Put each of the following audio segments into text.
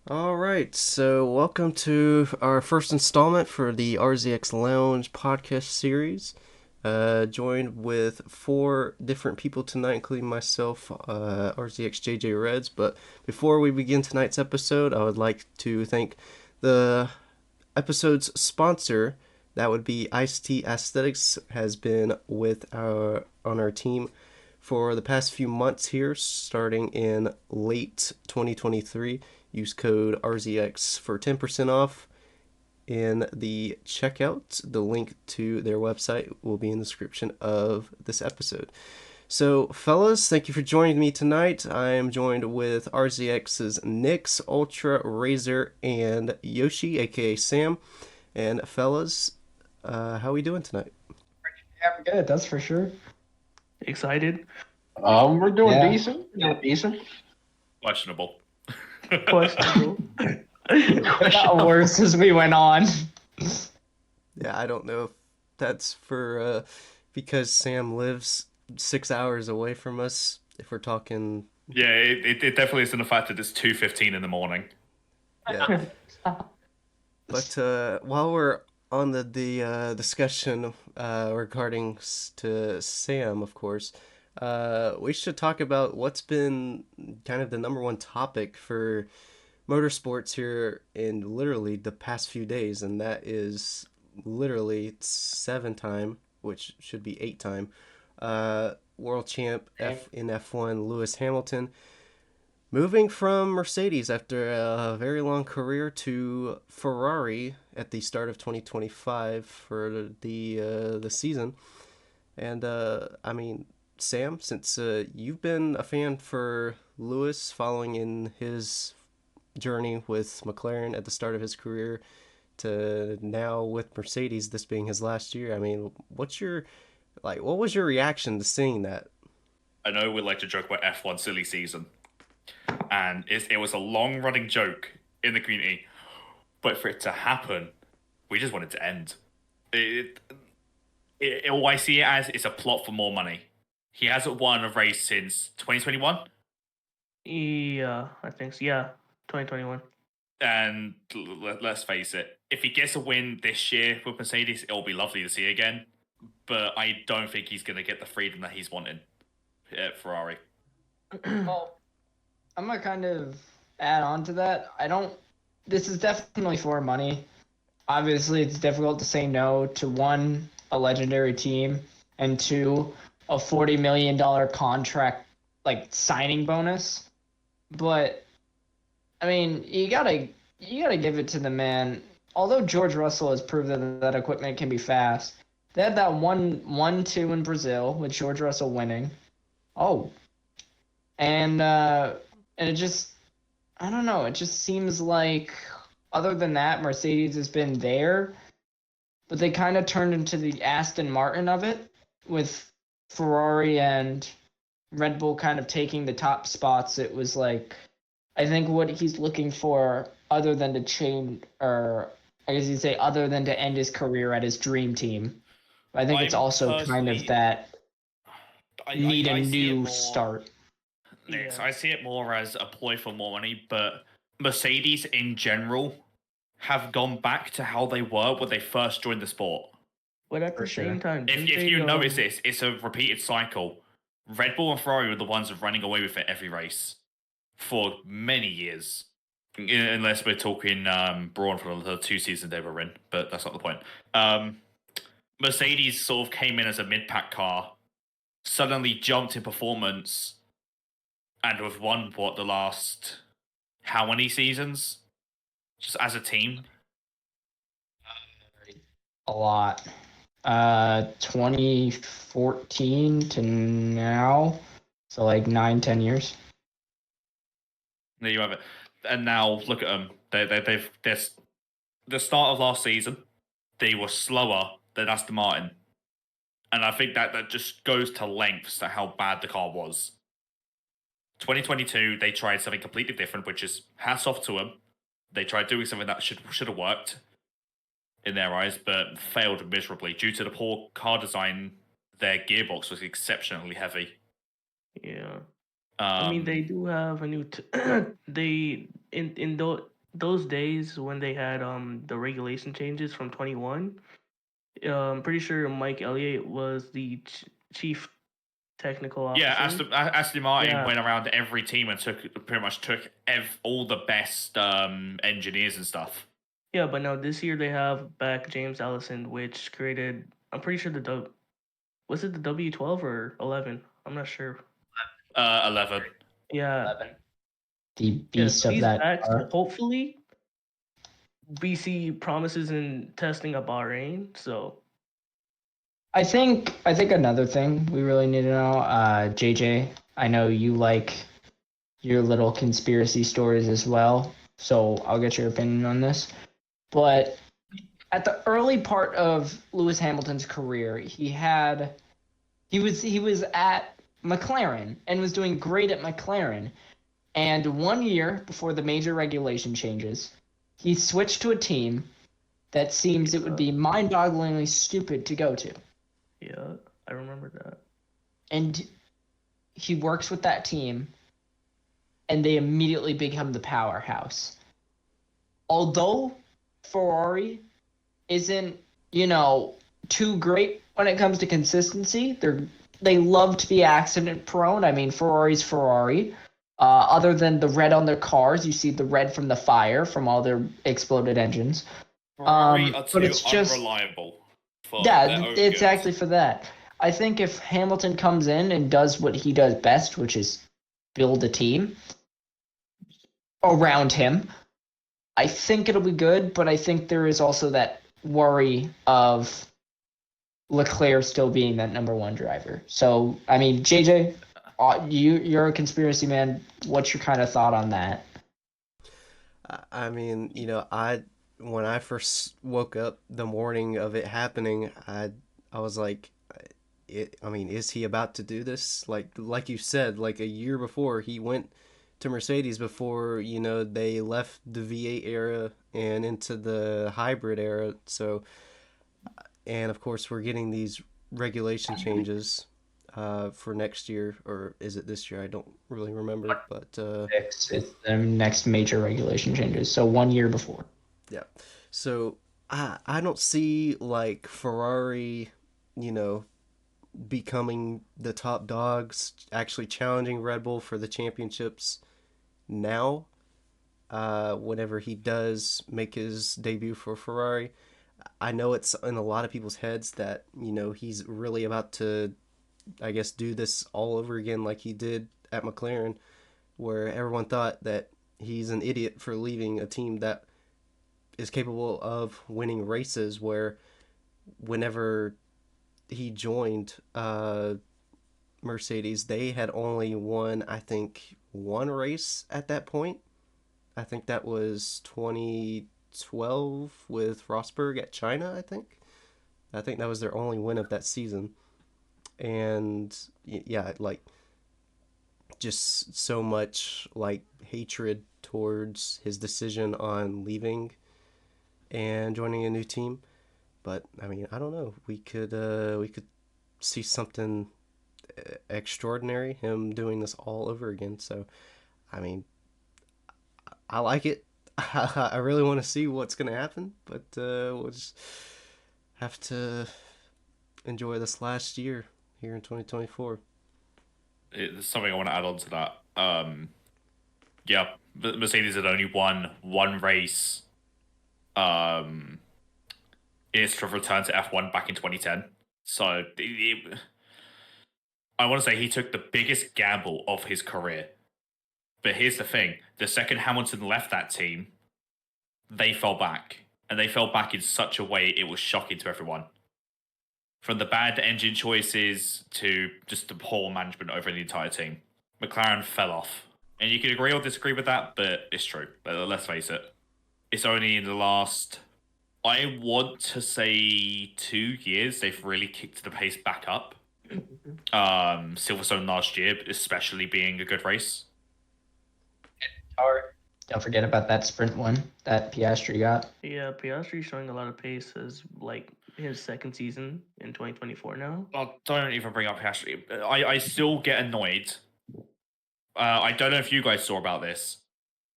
All right, so welcome to our first installment for the RZX Lounge podcast series. Joined with four different people tonight, including myself, RZX JJ Reds. But before we begin tonight's episode, I would like to thank the episode's sponsor. That would be Ice T Aesthetics, has been with our on our team for the past few months here, starting in late 2023. Use code RZX for 10% off in the checkout. The link to their website will be in the description of this episode. So, fellas, thank you for joining me tonight. I am joined with RZX's Nyx, Ultra, Razor, and Yoshi, aka Sam. And, fellas, how are we doing tonight? Yeah, we're good. That's for sure. Excited? We're doing Yeah. decent. Doing decent. Questionable. Questionable. It got worse as we went on. Yeah, I don't know if that's for because Sam lives 6 hours away from us. If we're talking, Yeah, it definitely is in the fact that it's 2:15 in the morning. yeah. But while we're on the discussion regarding to Sam, of course, we should talk about what's been kind of the number one topic for motorsports here in literally the past few days, and that is literally seven time, which should be eight time, world champ in F1 Lewis Hamilton, moving from Mercedes after a very long career to Ferrari at the start of 2025 for the season. And I mean, Sam, since you've been a fan for Lewis, following in his journey with McLaren at the start of his career to now with Mercedes, this being his last year. I mean, what was your reaction to seeing that? I know we like to joke about F1 silly season, and it was a long running joke in the community, but for it to happen, we just want it to end. All I see it as is a plot for more money. He hasn't won a race since 2021, Yeah, I think so. Yeah, 2021. and let's face it, if he gets a win this year with Mercedes, it'll be lovely to see again. But I don't think he's going to get the freedom that he's wanting at Ferrari. Well, I'm gonna kind of add on to that. This is definitely for money. Obviously, it's difficult to say no to one, a legendary team, and two, a $40 million contract like signing bonus. But I mean, you gotta give it to the man. Although George Russell has proved that equipment can be fast, they had that 1-2 in Brazil with George Russell winning. Oh, and it just, I don't know. It just seems like, other than that, Mercedes has been there, but they kind of turned into the Aston Martin of it, with Ferrari and Red Bull kind of taking the top spots. It was like, I think what he's looking for, other than to change, or I guess you'd say, other than to end his career at his dream team, I think it's I'm also kind of personally- that need I a see it new more- start. Next, Yeah. I see it more as a ploy for more money, but Mercedes in general have gone back to how they were when they first joined the sport. But at For the sure. same time, If, didn't if they, you notice this, it's a repeated cycle. Red Bull and Ferrari were the ones running away with it every race for many years. Unless we're talking Brawn for the 2 seasons they were in, but that's not the point. Mercedes sort of came in as a mid-pack car, suddenly jumped in performance, and have won the last how many seasons just as a team? A lot. 2014 to now, so like 9-10 years. There you have it. And now look at them. They've the start of last season. They were slower than Aston Martin, and I think that just goes to lengths to how bad the car was. 2022, they tried something completely different, which is hats off to them. They tried doing something that should have worked in their eyes, but failed miserably due to the poor car design. Their gearbox was exceptionally heavy. yeah. I mean, they do have a new. They in those days when they had the regulation changes from 21, I'm pretty sure Mike Elliott was the chief technical Yeah, officer. Aston Martin Yeah, went around every team and pretty much took all the best engineers and stuff. yeah, but now this year they have back James Allison, which created. I'm pretty sure was it the W12 or 11? I'm not sure. 11. Yeah, 11. The yeah, beast of he's that back. So car. hopefully, BC promises in testing at Bahrain. So I think another thing we really need to know, JJ, I know you like your little conspiracy stories as well, so I'll get your opinion on this. But at the early part of Lewis Hamilton's career, he was at McLaren and was doing great at McLaren. And 1 year before the major regulation changes, he switched to a team that seems it would be mind-bogglingly stupid to go to. yeah, I remember that. And he works with that team, and they immediately become the powerhouse. Although Ferrari isn't, too great when it comes to consistency, they love to be accident prone. I mean, Ferrari's Ferrari. Other than the red on their cars, you see the red from the fire from all their exploded engines. Ferrari are But too it's just unreliable for yeah, their own it's good. exactly for that. I think if Hamilton comes in and does what he does best, which is build a team around him, I think it'll be good. But I think there is also that worry of Leclerc still being that number one driver. So, I mean, JJ, you're a conspiracy man. What's your kind of thought on that? I mean, I when I first woke up the morning of it happening, I was like, I mean, is he about to do this? Like you said, like a year before he went to Mercedes before they left the V8 era and into the hybrid era. So, and of course, we're getting these regulation changes for next year, or is it this year? I don't really remember, but It's the next major regulation changes. So 1 year before. yeah. So I don't see like Ferrari, you know, becoming the top dogs, actually challenging Red Bull for the championships now. Whenever he does make his debut for Ferrari, I know it's in a lot of people's heads that he's really about to, I guess, do this all over again like he did at McLaren, where everyone thought that he's an idiot for leaving a team that is capable of winning races. Where whenever he joined Mercedes, they had only won, I think, one race at that point. I think that was 2012 with Rosberg at China, I think. I think that was their only win of that season. And yeah, like just so much like hatred towards his decision on leaving and joining a new team. But I mean, I don't know. We could see something extraordinary, him doing this all over again. So I mean, I like it. I really want to see what's gonna happen, but we'll just have to enjoy this last year here in 2024. It's something I want to add on to that. Yeah, Mercedes had only won one race um, in its return to F1 back in 2010. So I want to say he took the biggest gamble of his career. But here's the thing: the second Hamilton left that team, they fell back, and they fell back in such a way it was shocking to everyone. From the bad engine choices to just the poor management over the entire team, McLaren fell off. And you can agree or disagree with that, but it's true. Let's face it. It's only in the last, I want to say, 2 years, they've really kicked the pace back up. Silverstone last year, especially being a good race. Don't forget about that sprint one that Piastri got. Yeah, Piastri showing a lot of pace as like his second season in 2024 now. Oh, don't even bring up Piastri. I still get annoyed. I don't know if you guys saw about this.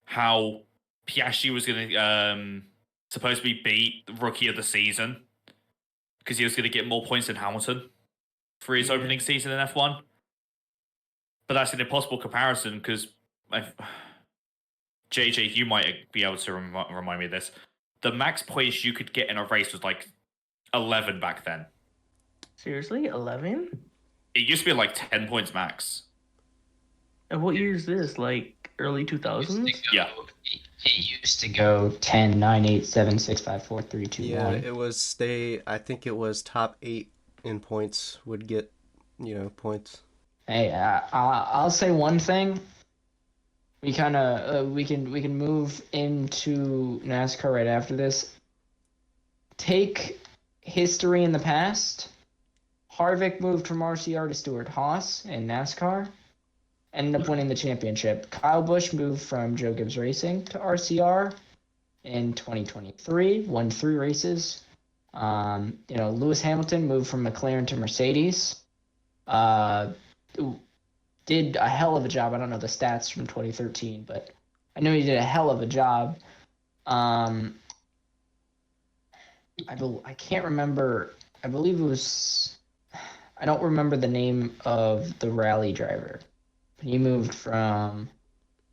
How Piastri was going to supposed to be beat Rookie of the Season because he was going to get more points than Hamilton for his opening season in F1. But that's an impossible comparison because JJ, you might be able to remind me of this. The max points you could get in a race was like 11 back then. Seriously, 11? It used to be like 10 points max. And what year is this? Like early 2000s? Yeah. It used to go 10, 9, 8, 7, 6, 5, 4, 3, 2, Yeah, 1. it was I think it was top 8 in points would get, points. Hey, I'll say one thing. We kind of we can move into NASCAR right after this. Take history in the past. Harvick moved from RCR to Stewart-Haas in NASCAR. Ended up winning the championship. Kyle Busch moved from Joe Gibbs Racing to RCR in 2023. Won 3 races. Lewis Hamilton moved from McLaren to Mercedes. Did a hell of a job. I don't know the stats from 2013, but I know he did a hell of a job. I can't remember. I believe it was. I don't remember the name of the rally driver. He moved from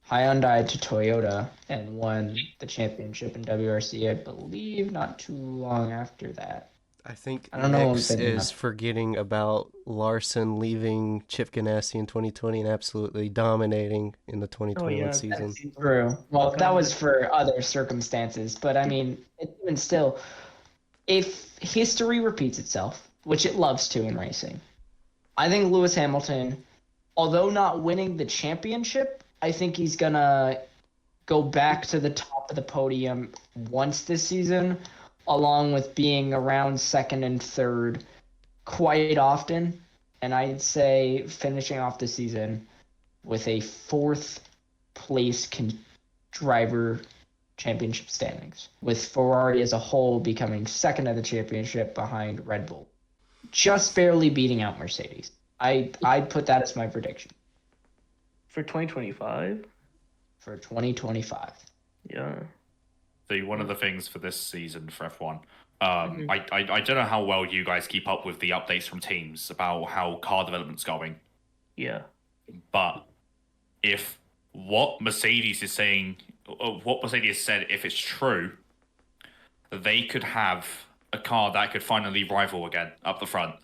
Hyundai to Toyota and won the championship in WRC, I believe, not too long after that. I think I don't know Nix is forgetting about Larson leaving Chip Ganassi in 2020 and absolutely dominating in the 2021 season. That's true. Well, that was for other circumstances, but I mean, even still, if history repeats itself, which it loves to in racing, I think Lewis Hamilton, although not winning the championship, I think he's gonna go back to the top of the podium once this season, along with being around second and third quite often. And I'd say finishing off the season with a 4th place driver championship standings, with Ferrari as a whole becoming second at the championship behind Red Bull, just barely beating out Mercedes. I'd put that as my prediction. For 2025? For 2025. Yeah. One of the things for this season for F1, I don't know how well you guys keep up with the updates from teams about how car development's going. Yeah. But if what Mercedes is saying, what Mercedes said, if it's true, they could have a car that could finally rival again up the front.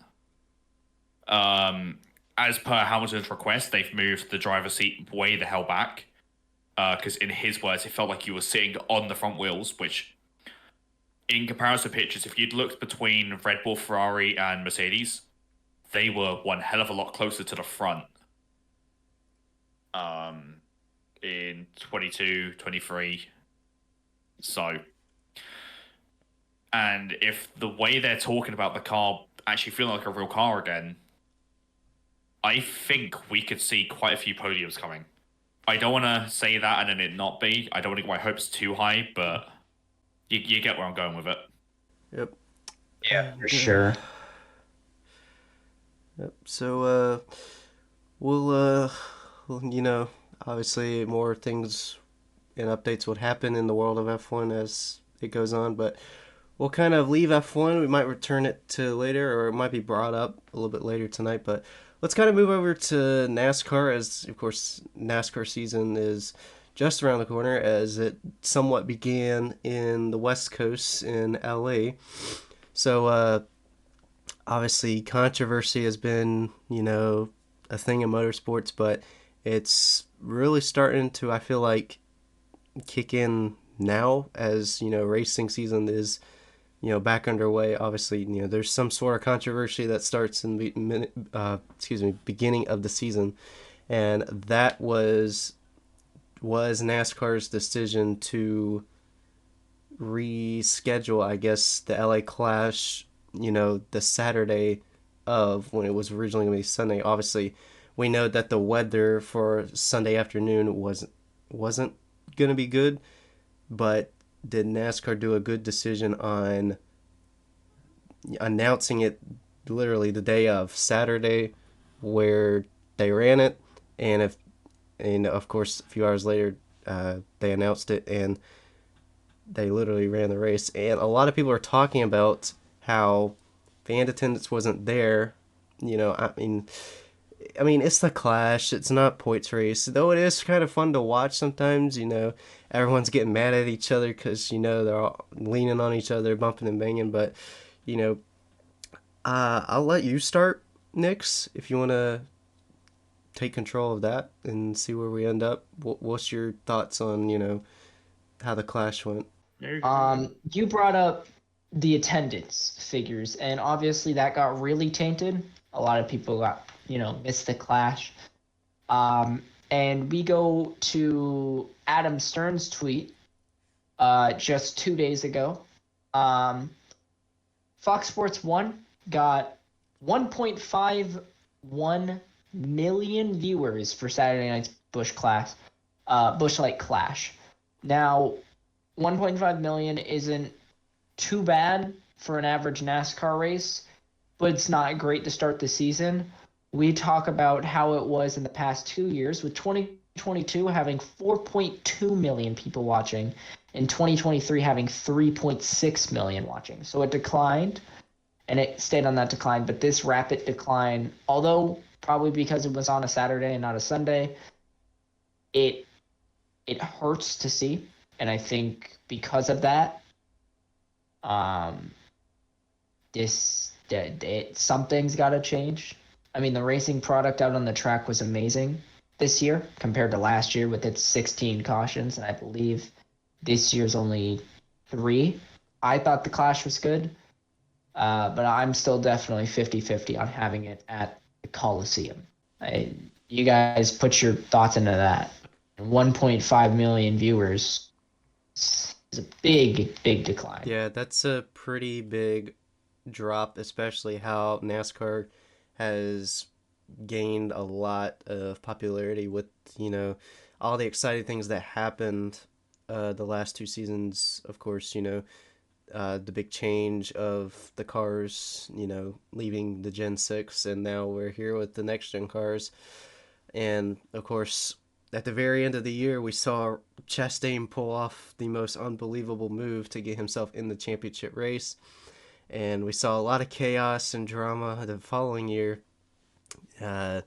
As per Hamilton's request, they've moved the driver's seat way the hell back. Because in his words, it felt like you were sitting on the front wheels, which, in comparison pictures, if you'd looked between Red Bull, Ferrari, and Mercedes, they were one hell of a lot closer to the front. In 22, 23. So, and if the way they're talking about the car actually feeling like a real car again, I think we could see quite a few podiums coming. I don't want to say that and then it not be. I don't want to get my hopes too high, but you get where I'm going with it. Yep. Yeah, for sure. Yep. So, we'll, obviously more things and updates would happen in the world of F1 as it goes on, but we'll kind of leave F1. We might return it to later, or it might be brought up a little bit later tonight, but let's kind of move over to NASCAR, as, of course, NASCAR season is just around the corner, as it somewhat began in the West Coast in LA. So, obviously, controversy has been, a thing in motorsports, but it's really starting to, I feel like, kick in now as, racing season is, back underway. Obviously, there's some sort of controversy that starts in the beginning of the season, and that was NASCAR's decision to reschedule, I guess, the LA Clash, the Saturday of when it was originally going to be Sunday. Obviously, we know that the weather for Sunday afternoon wasn't going to be good, but did NASCAR do a good decision on announcing it literally the day of Saturday, where they ran it, and of course a few hours later they announced it, and they literally ran the race. And a lot of people are talking about how fan attendance wasn't there. I mean, it's the Clash. It's not points race, though. It is kind of fun to watch sometimes. Everyone's getting mad at each other because they're all leaning on each other, bumping and banging. But you know, I'll let you start, Nix, if you want to take control of that and see where we end up. What's your thoughts on how the Clash went? You brought up the attendance figures, and obviously that got really tainted. A lot of people got, missed the Clash. And we go to Adam Stern's tweet just 2 days ago. Fox Sports 1 got 1.51 million viewers for Saturday night's Busch Light Clash. Now, 1.5 million isn't too bad for an average NASCAR race, but it's not great to start the season. We talk about how it was in the past 2 years, with 2022 having 4.2 million people watching and 2023 having 3.6 million watching. So it declined, and it stayed on that decline. But this rapid decline, although probably because it was on a Saturday and not a Sunday, it hurts to see. And I think because of that, something's got to change. I mean, the racing product out on the track was amazing this year compared to last year with its 16 cautions, and I believe this year's only 3. I thought the Clash was good, but I'm still definitely 50-50 on having it at the Coliseum. You guys put your thoughts into that. 1.5 million viewers is a big decline. Yeah, that's a pretty big drop, especially how NASCAR has gained a lot of popularity with all the exciting things that happened the last 2 seasons. Of course, the big change of the cars, leaving the Gen 6, and now we're here with the next gen cars. And of course, at the very end of the year, we saw Chastain pull off the most unbelievable move to get himself in the championship race. And we saw a lot of chaos and drama the following year, uh,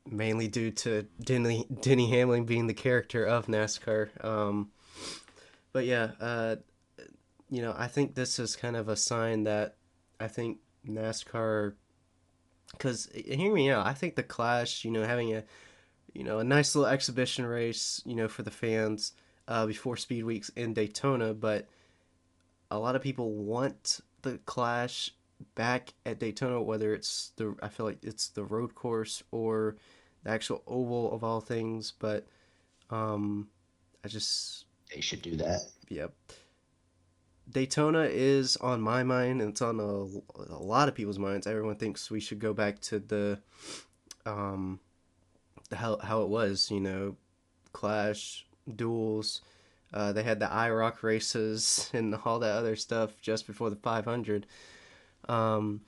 mainly due to Denny Hamlin being the character of NASCAR. But yeah, I think this is kind of a sign that I think NASCAR, because hear me out, I think the Clash, having a nice little exhibition race, for the fans before Speedweeks in Daytona, but a lot of people want the Clash back at Daytona, whether I feel like it's the road course or the actual oval of all things, but I just They should do that. yeah. Daytona is on my mind, and it's on a lot of people's minds. Everyone thinks we should go back to um, how it was, Clash, duels. They had the IROC races and all that other stuff just before the 500. Um,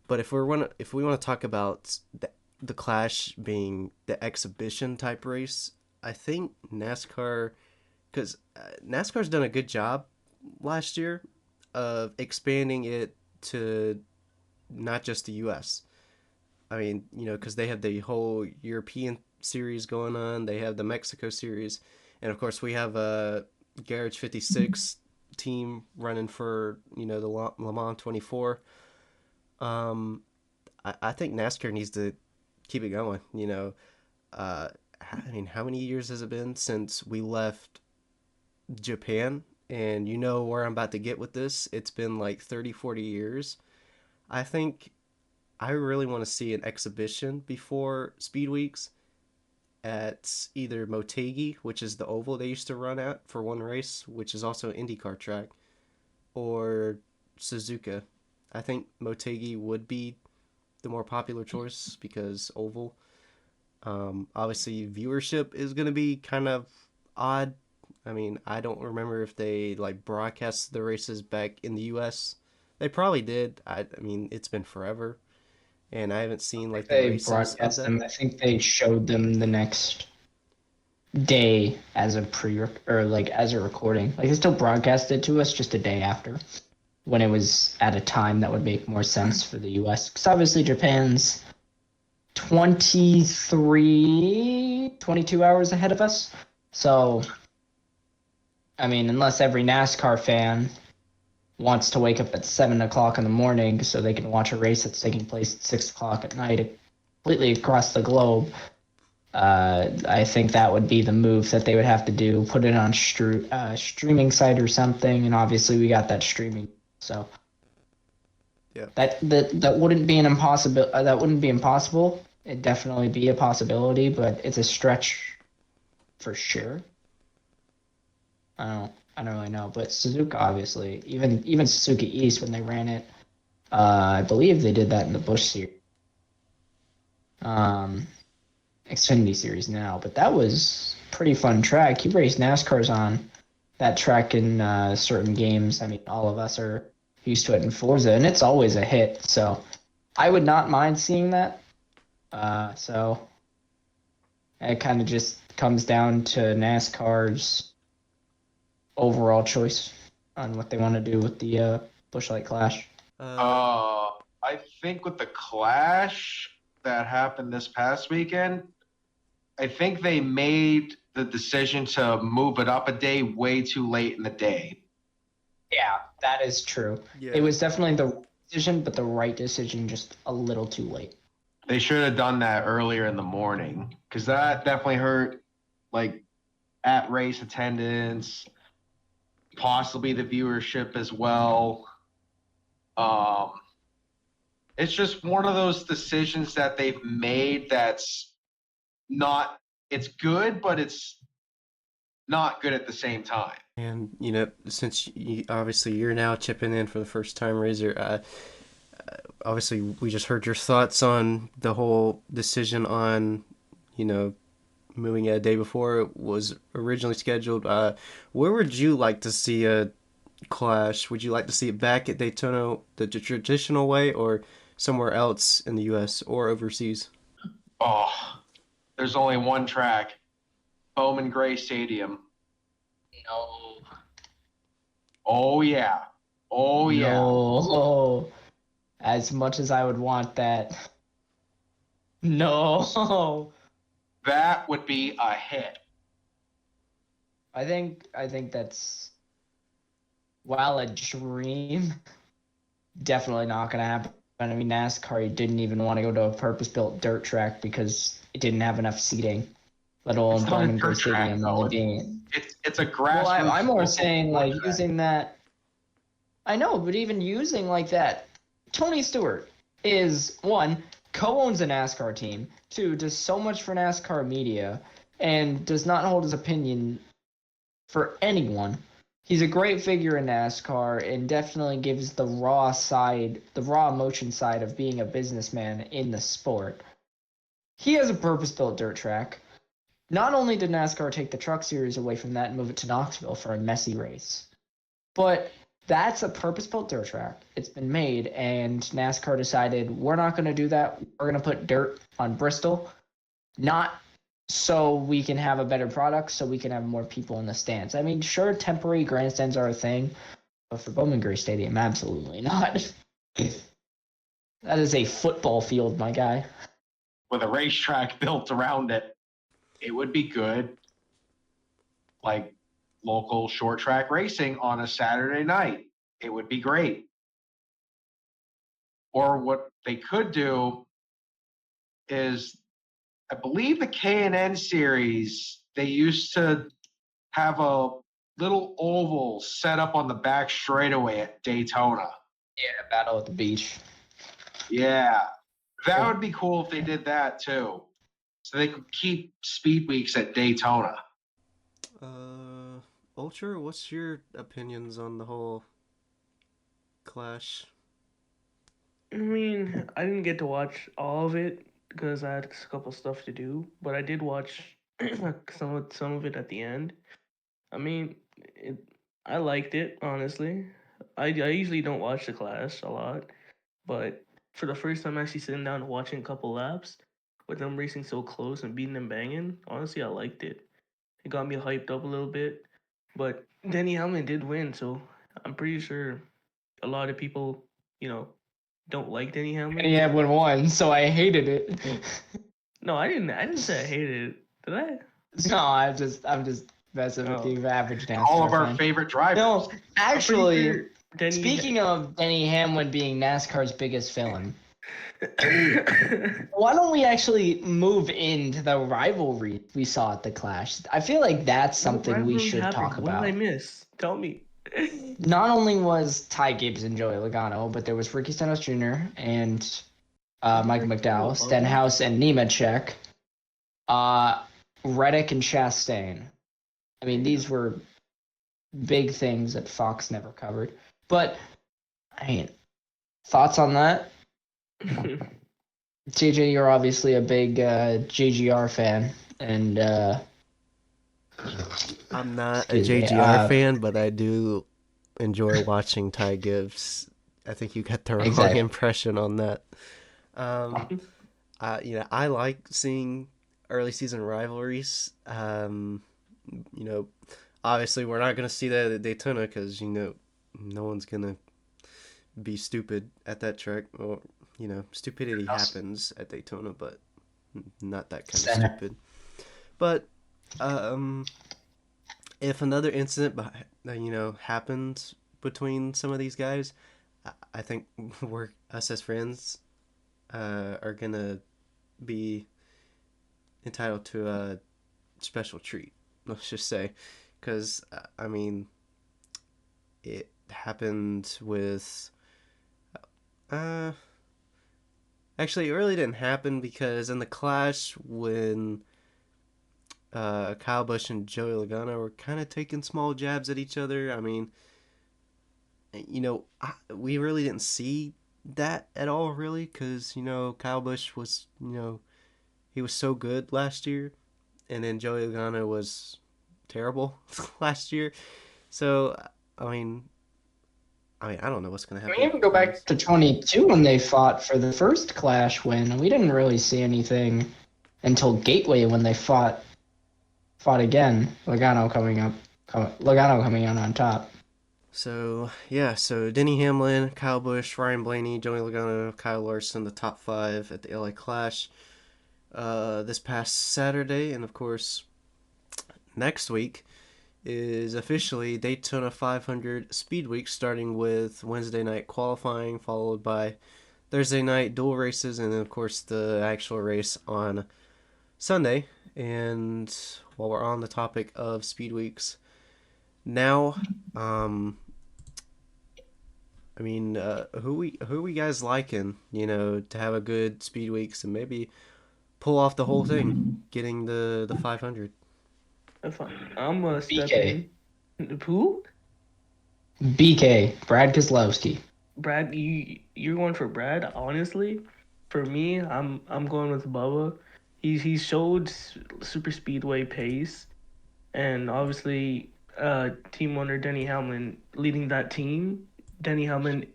but if we want to talk about the Clash being the exhibition type race, I think NASCAR, because NASCAR's done a good job last year of expanding it to not just the U.S. I mean, because they have the whole European series going on, they have the Mexico series, and of course we have a Garage 56 team running for the Le Mans 24. I think NASCAR needs to keep it going. I mean, how many years has it been since we left Japan? And where I'm about to get with this. It's been like 30, 40 years. I think I really want to see an exhibition before Speedweeks at either Motegi, which is the oval they used to run at for one race, which is also an IndyCar track, or Suzuka. I think Motegi would be the more popular choice because oval. Obviously, viewership is going to be kind of odd. I mean, I don't remember if they broadcast the races back in the U.S. They probably did. I mean, it's been forever, and I haven't seen the They races of broadcast that. them. I think they showed them the day as a as a recording. Like they still broadcast it to us just a day after, when it was at a time that would make more sense for the US. Because obviously Japan's 22 hours ahead of us. So, I mean, unless every NASCAR fan wants to wake up at 7 o'clock in the morning so they can watch a race that's taking place at 6 o'clock at night completely across the globe, I think that would be the move that they would have to do. Put it on streaming site or something, and obviously we got that streaming. So Yeah. that wouldn't be an impossible. That wouldn't be impossible. It'd definitely be a possibility, but it's a stretch for sure. I don't really know, but Suzuka obviously, even Suzuka East when they ran it, I believe they did that in the Busch series, Xfinity series now. But that was a pretty fun track. You raced NASCARs on that track in certain games. I mean, all of us are used to it in Forza, and it's always a hit. So I would not mind seeing that. So it kind of just comes down to NASCAR's overall choice on what they want to do with the Busch Light Clash. I think with the clash that happened this past weekend, I think they made the decision to move it up a day way too late in the day. Yeah, that is true. Yeah. It was definitely the decision, but the right decision, just a little too late. They should have done that earlier in the morning, because that definitely hurt, like, at race attendance, possibly the viewership as well. It's just one of those decisions that they've made that's not, it's good, but it's not good at the same time. And since obviously you're now chipping in for the first time, Razor. Obviously, we just heard your thoughts on the whole decision on, moving it a day before it was originally scheduled. Where would you like to see a clash? Would you like to see it back at Daytona the traditional way, or somewhere else in the U.S. or overseas? Oh, there's only one track, Bowman Gray Stadium. No. Oh, yeah. Oh, yeah. No. As much as I would want that. No. That would be a hit. I think that's, while a dream, definitely not gonna happen. I mean, NASCAR didn't even want to go to a purpose-built dirt track because it didn't have enough seating, let alone It's not a Bowman Gray dirt track, Stadium though. only being. It's a grassroots. Well, I'm more local saying sport like track. using that. I know, but even using like that, Tony Stewart is, one, co-owns a NASCAR team, two, does so much for NASCAR media, and does not hold his opinion for anyone. He's a great figure in NASCAR and definitely gives the raw emotion side of being a businessman in the sport. He has a purpose-built dirt track. Not only did NASCAR take the Truck Series away from that and move it to Knoxville for a messy race, but that's a purpose-built dirt track. It's been made, and NASCAR decided we're not going to do that. We're going to put dirt on Bristol, not so we can have a better product, so we can have more people in the stands. I mean, sure, temporary grandstands are a thing, but for Bowman Gray Stadium, absolutely not. That is a football field, my guy. With a racetrack built around it, it would be good. Like local short track racing on a Saturday night. It would be great. Or what they could do is, I believe the K&N series, they used to have a little oval set up on the back straightaway at Daytona. Yeah, battle at the beach. Yeah, that would be cool if they did that too. So they could keep Speedweeks at Daytona. Ultra, what's your opinions on the whole clash? I mean, I didn't get to watch all of it because I had a couple stuff to do, but I did watch some of it at the end. I mean, I liked it honestly. I usually don't watch the class a lot, but for the first time actually sitting down and watching a couple laps with them racing so close and beating and banging, honestly, I liked it. It got me hyped up a little bit. But Denny Hamlin did win, so I'm pretty sure a lot of people, don't like Denny And Hamlin. he had But won, so I hated it. no, I didn't. I didn't say I hated it. Did I? No, I'm just messing with Oh. you, average NASCAR All of our fan. favorite drivers. No, I'm pretty actually, sure Denny. speaking of Denny Hamlin being NASCAR's biggest villain, why don't we actually move into the rivalry we saw at the Clash? I feel like that's something we rivalry should happened? talk What did I about. miss? Tell me. Not only was Ty Gibbs and Joey Logano, but there was Ricky Stenhouse Jr. and Mike McDowell, Stenhouse and Nemechek, Reddick and Chastain. I mean, these were big things that Fox never covered. But, I mean, thoughts on that? JJ, you're obviously a big JGR fan, and I'm not a excuse me, JGR fan, but I do enjoy watching Ty Gibbs. I think you got the wrong Exactly. impression on that. I like seeing early season rivalries. Obviously we're not gonna see that at Daytona because no one's gonna be stupid at that track. Well, stupidity happens at Daytona, but not that kind of stupid. But if another incident, happened between some of these guys, I think us as friends are gonna be entitled to a special treat. Let's just say, because it happened with. Actually, it really didn't happen because in the Clash when Kyle Busch and Joey Logano were kind of taking small jabs at each other. I mean, we really didn't see that at all, really, because Kyle Busch was, he was so good last year, and then Joey Logano was terrible last year. So, I mean, I don't know what's gonna happen. We even go back to 22 when they fought for the first Clash win. We didn't really see anything until Gateway when they fought again. Logano coming out on top. So Denny Hamlin, Kyle Busch, Ryan Blaney, Joey Logano, Kyle Larson, the top 5 at the LA Clash this past Saturday, and of course next week is officially Daytona 500 Speedweeks, starting with Wednesday night qualifying, followed by Thursday night dual races, and then of course the actual race on Sunday. And while we're on the topic of Speedweeks, now, who are we guys liking? To have a good Speedweeks and maybe pull off the whole thing, getting the 500. I'm gonna step BK. in. Who? BK, Brad Keselowski. Brad, you're going for Brad. Honestly, for me, I'm going with Bubba. He showed super speedway pace, and obviously, team owner Denny Hamlin leading that team. Denny Hamlin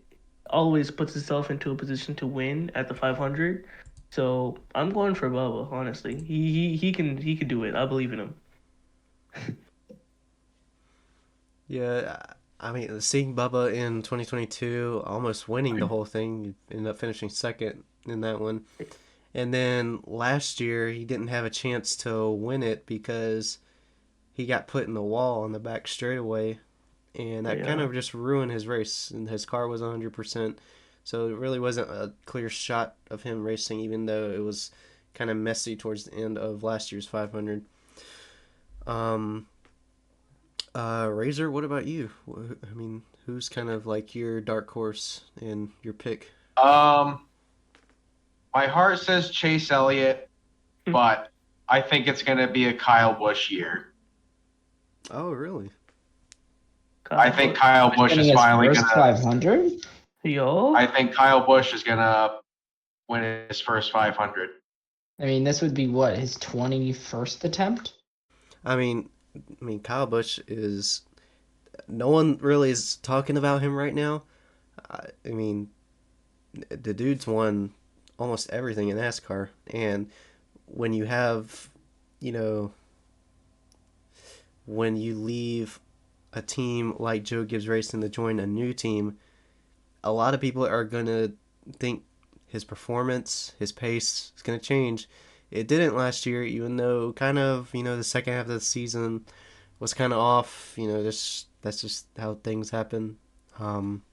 always puts himself into a position to win at the 500. So I'm going for Bubba. Honestly, he can do it. I believe in him. Yeah, I mean, seeing Bubba in 2022 almost winning the whole thing, he ended up finishing second in that one. And then last year, he didn't have a chance to win it because he got put in the wall on the back straightaway. And that kind of just ruined his race. And his car was 100%. So it really wasn't a clear shot of him racing, even though it was kind of messy towards the end of last year's 500. Razor, what about you? I mean, who's kind of like your dark horse and your pick? My heart says Chase Elliott, but I think it's going to be a Kyle Busch year. Oh, really? I think Kyle Busch is finally going to. 500? Yo. I think Kyle Busch is going to win his first 500. I mean, this would be what, his 21st attempt? I mean, Kyle Busch is. No one really is talking about him right now. I mean, the dude's won almost everything in NASCAR, and when you have, when you leave a team like Joe Gibbs Racing to join a new team, a lot of people are going to think his performance, his pace is going to change. It didn't last year, even though kind of, the second half of the season was kind of off. That's just how things happen. Um,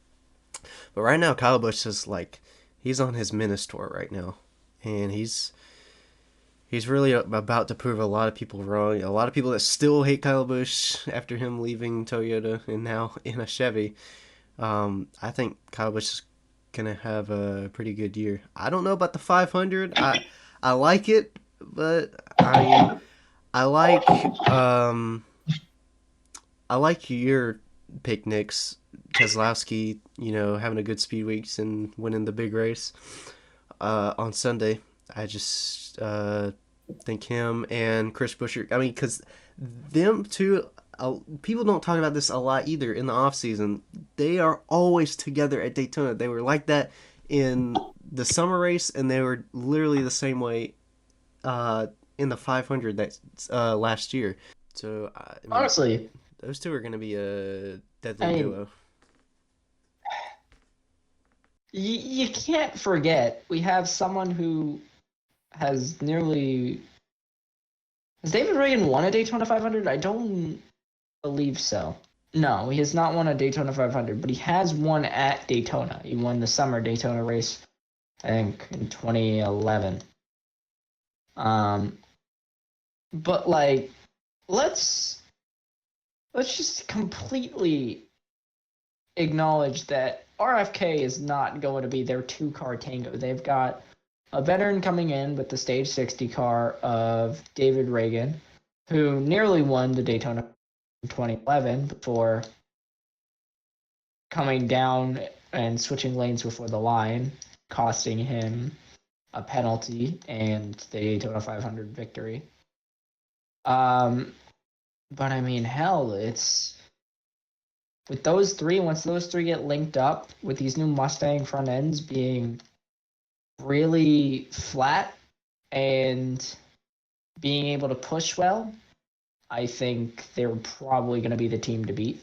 but right now, Kyle Busch is like, he's on his minister right now. And he's really about to prove a lot of people wrong. A lot of people that still hate Kyle Busch after him leaving Toyota and now in a Chevy. I think Kyle Busch is gonna have a pretty good year. I don't know about the 500. I like it, but I mean, I like I like your picnics. Keselowski, having a good speed weeks and winning the big race on Sunday. I just think him and Chris Buescher. I mean, because them two, people don't talk about this a lot either in the off season. They are always together at Daytona. They were like that in the summer race, and they were literally the same way in the 500 that last year. So I mean, Honestly, those two are going to be a deadly I mean, duo. you can't forget we have someone who has nearly. Has David Reagan won a Daytona 500? I don't believe so. No, he has not won a Daytona 500, but he has won at Daytona. He won the summer Daytona race, I think, in 2011. But like, let's just completely acknowledge that RFK is not going to be their two-car tango. They've got a veteran coming in with the Stage 60 car of David Reagan, who nearly won the Daytona in 2011 before coming down and switching lanes before the line, costing him a penalty and the Daytona 500 victory. But I mean, hell, it's with those three. Once those three get linked up with these new Mustang front ends being really flat and being able to push well, I think they're probably going to be the team to beat.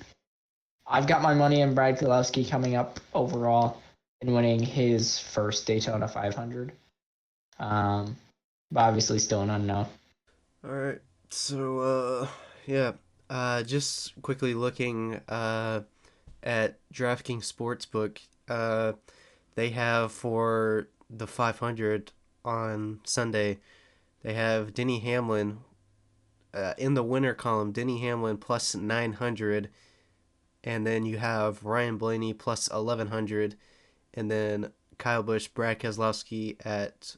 I've got my money on Brad Keselowski coming up overall and winning his first Daytona 500. But obviously still an unknown. All right. So, yeah. Just quickly looking at DraftKings Sportsbook, they have for the 500 on Sunday, they have Denny Hamlin in the winner column, Denny Hamlin plus 900, and then you have Ryan Blaney plus 1100, and then Kyle Busch, Brad Keselowski at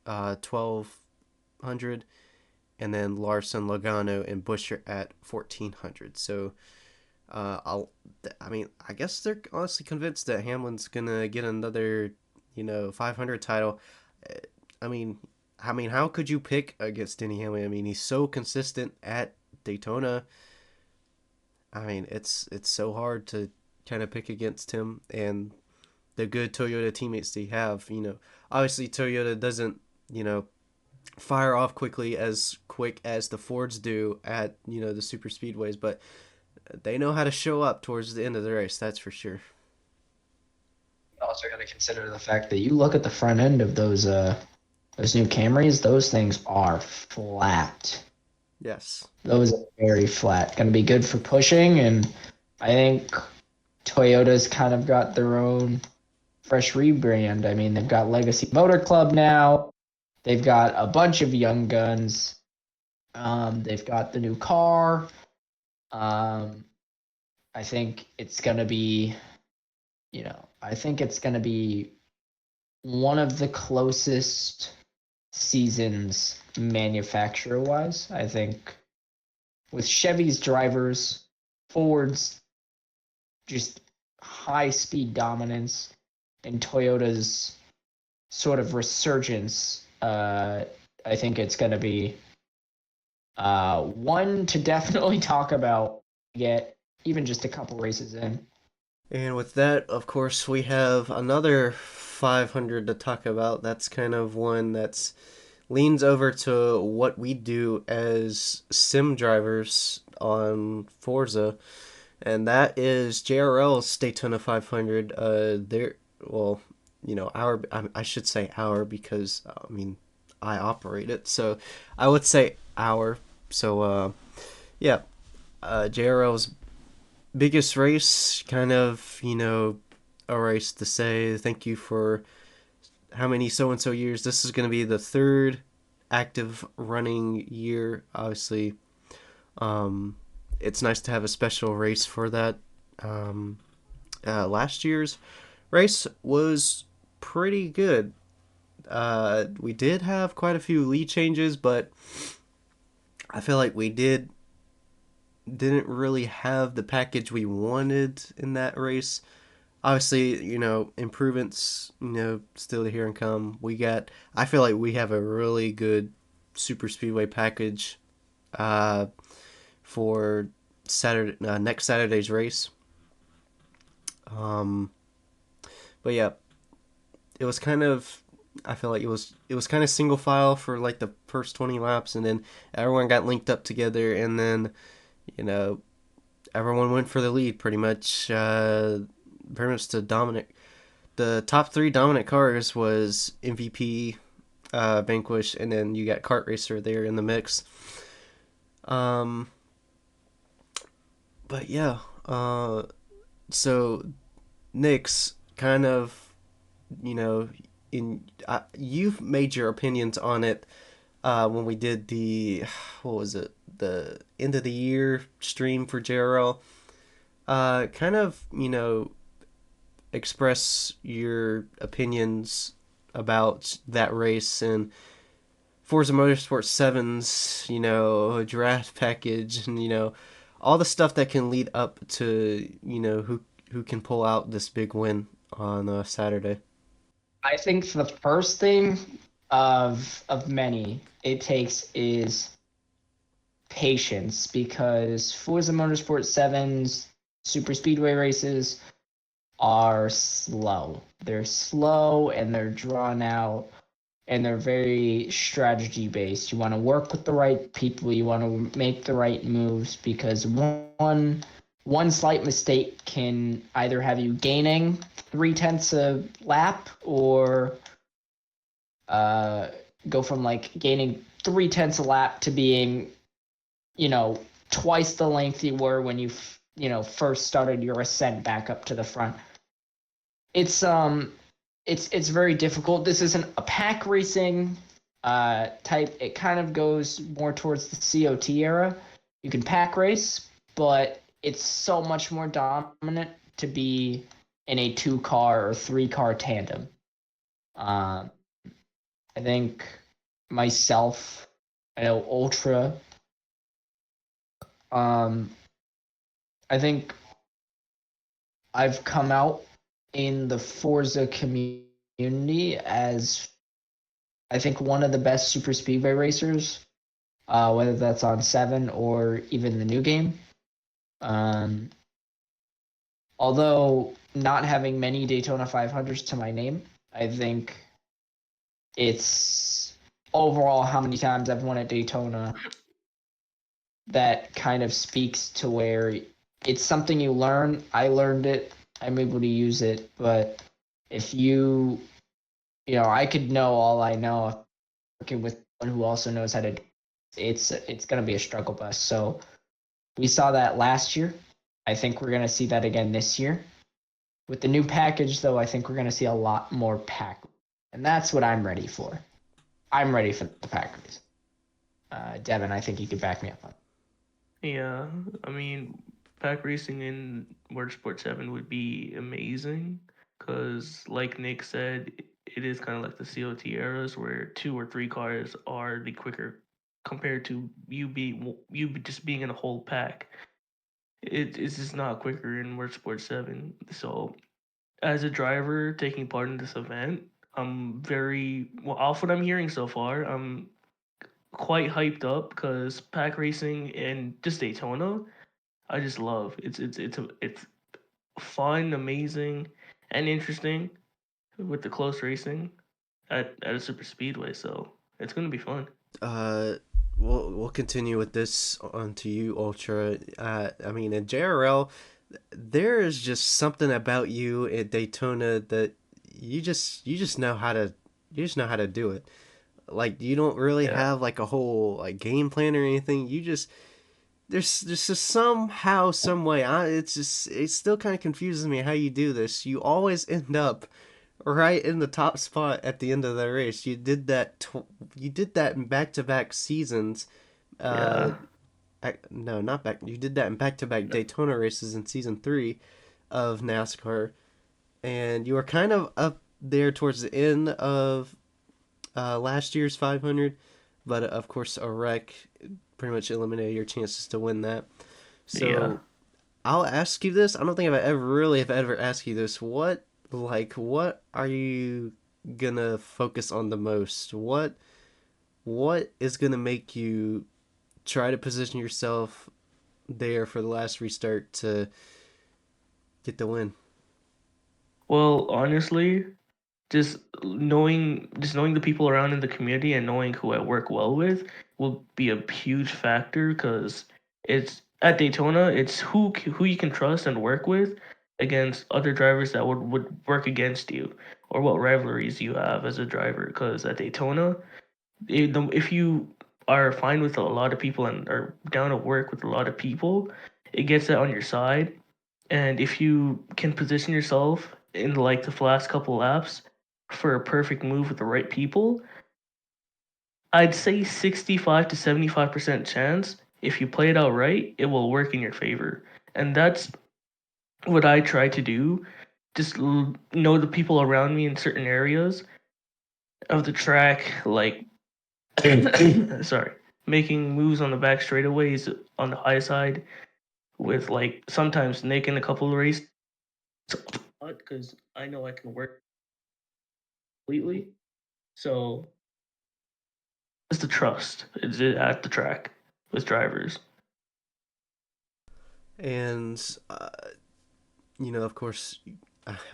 1200, and then Larson, Logano, and Buescher at 1400. So I guess they're honestly convinced that Hamlin's gonna get another 500 title. I mean, how could you pick against Denny Hamlin? I mean, he's so consistent at Daytona. I mean, it's so hard to kind of pick against him and the good Toyota teammates they have. Obviously Toyota doesn't fire off quick as the Fords do at the super speedways, but they know how to show up towards the end of the race. That's for sure. Also got to consider the fact that you look at the front end of those new Camrys; those things are flat. Yes. Those are very flat. Going to be good for pushing, and I think Toyota's kind of got their own fresh rebrand. I mean, they've got Legacy Motor Club now. They've got a bunch of young guns. They've got the new car. I think it's going to be, one of the closest seasons manufacturer-wise. I think with Chevy's drivers, Ford's just high-speed dominance, and Toyota's sort of resurgence, I think it's going to be one to definitely talk about, get even just a couple races in. And with that, of course, we have another 500 to talk about. That's kind of one that's leans over to what we do as sim drivers on Forza, and that is JRL's Daytona 500. Well, our, I should say our, because I mean, I operate it, so I would say our. So yeah, JRL's biggest race, kind of, a race to say thank you for how many so and so years. This is going to be the third active running year. Obviously, um, it's nice to have a special race for that. Um, Last year's race was pretty good. We did have quite a few lead changes, but I feel like we didn't really have the package we wanted in that race. Obviously, improvements, still here and come. I feel like we have a really good super speedway package uh, for next Saturday's race. Um, but yeah, it was kind of, I feel like it was kind of single file for like the first 20 laps, and then everyone got linked up together, and then you know everyone went for the lead pretty much. Pretty much to dominate. The top three dominant cars was MVP, Vanquish, and then you got Kart Racer there in the mix. Um, but yeah, so Nick's kind of, you know, you've made your opinions on it when we did the, what was it, the end of the year stream for JRL. Kind of, express your opinions about that race and Forza Motorsport 7's, draft package, and all the stuff that can lead up to who can pull out this big win on Saturday. I think the first thing of many it takes is patience, because Forza Motorsport 7's super speedway races are slow. They're slow and they're drawn out and they're very strategy based. You want to work with the right people, you want to make the right moves, because one slight mistake can either have you gaining 3/10 a lap, or uh, go from like gaining 3/10 a lap to being, twice the length you were when you first started your ascent back up to the front. It's very difficult. This isn't a pack racing type. It kind of goes more towards the COT era. You can pack race, but it's so much more dominant to be in a 2-car or 3-car tandem. Um, I think myself, I know Ultra. Um, I think I've come out in the Forza community as, I think, one of the best super speedway racers, whether that's on 7 or even the new game. Um, Although not having many Daytona 500s to my name, I think it's overall how many times I've won at Daytona that kind of speaks to where it's something you learn. I learned it. I'm able to use it. But if I could know all I know working with someone who also knows how to. It's going to be a struggle bus. So we saw that last year. I think we're going to see that again this year. With the new package, though, I think we're going to see a lot more pack. And that's what I'm ready for. I'm ready for the pack race. Devin, I think you could back me up on that. Yeah, I mean, pack racing in Motorsport 7 would be amazing because, like Nick said, it is kind of like the COT eras where 2 or 3 cars are the quicker compared to you just being in a whole pack. It's just not quicker in Motorsport 7. So, as a driver taking part in this event, I'm very well off what I'm hearing so far. I'm quite hyped up because pack racing and just Daytona, I just love. It's fun, amazing, and interesting with the close racing at a super speedway. So It's gonna be fun. Uh, we'll continue with this on to you, Ultra. I mean, in JRL, there is just something about you at Daytona that you just know how to do it. Like you don't really Yeah, have like a whole like game plan or anything. You just there's just somehow some way. It still kind of confuses me how you do this. You always end up right in the top spot at the end of the race. You did that in back-to-back seasons. Uh, yeah. no, not back. You did that in back-to-back Daytona races in season 3 of NASCAR, and you were kind of up there towards the end of last year's 500, but of course a wreck pretty much eliminated your chances to win that. Yeah. So I'll ask you this. I don't think have ever asked you this. What are you gonna focus on the most? What is gonna make you try to position yourself there for the last restart to get the win? Well, honestly, just knowing the people around in the community and knowing who I work well with will be a huge factor because it's at Daytona. It's who you can trust and work with against other drivers that would work against you, or what rivalries you have as a driver. Because at Daytona, if you are fine with a lot of people and are down to work with a lot of people, it gets that on your side. And if you can position yourself in like the last couple laps for a perfect move with the right people, I'd say 65 to 75% chance if you play it out right, it will work in your favor. And that's what I try to do. Just know the people around me in certain areas of the track, like sorry, making moves on the back straightaways on the high side with like sometimes making a couple of races because I know I can work completely. So it's the trust at the track with drivers. And of course,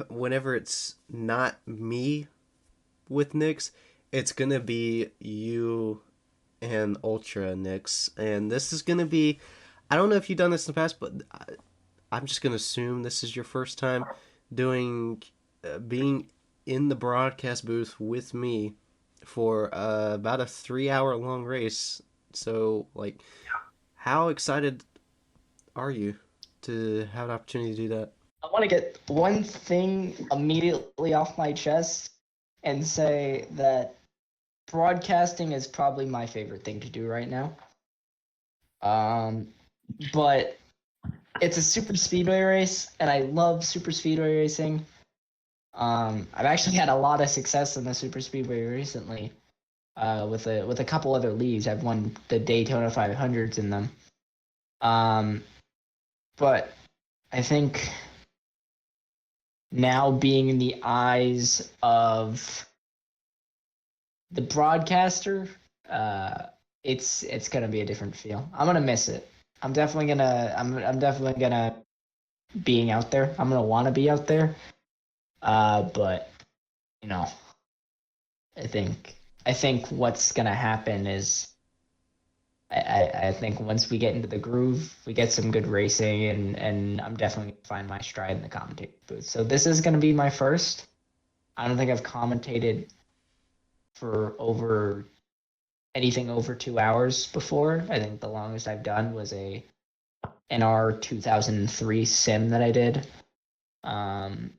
whenever it's not me with Nyx, it's gonna be you and Ultra Nyx, and this is gonna be. I don't know if you've done this in the past, but I'm just gonna assume this is your first time doing being in the broadcast booth with me for about a 3 hour long race. So, like, how excited are you to have an opportunity to do that? I want to get one thing immediately off my chest and say that broadcasting is probably my favorite thing to do right now. Um, but it's a super speedway race, and I love super speedway racing. I've actually had a lot of success in the super speedway recently. With a couple other leagues, I've won the Daytona 500s in them. Um, but I think now being in the eyes of the broadcaster, uh, it's gonna be a different feel. I'm gonna miss it. I'm definitely gonna being out there. I'm gonna want to be out there. But you know, I think what's gonna happen is I think once we get into the groove, we get some good racing, and I'm definitely gonna find my stride in the commentator booth. So this is gonna be my first. I don't think I've commentated for over anything over 2 hours before. I think the longest I've done was a NR 2003 sim that I did um,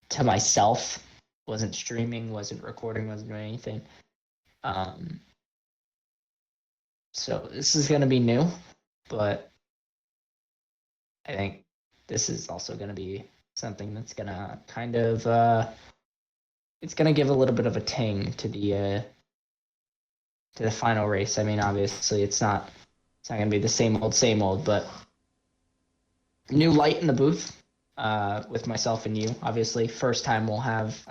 to myself. Wasn't streaming, wasn't recording, wasn't doing anything. Um, so this is going to be new, but I think this is also going to be something that's going to kind of it's going to give a little bit of a ting to the final race. I mean, obviously it's not going to be the same old, but new light in the booth with myself and you. Obviously, first time we'll have.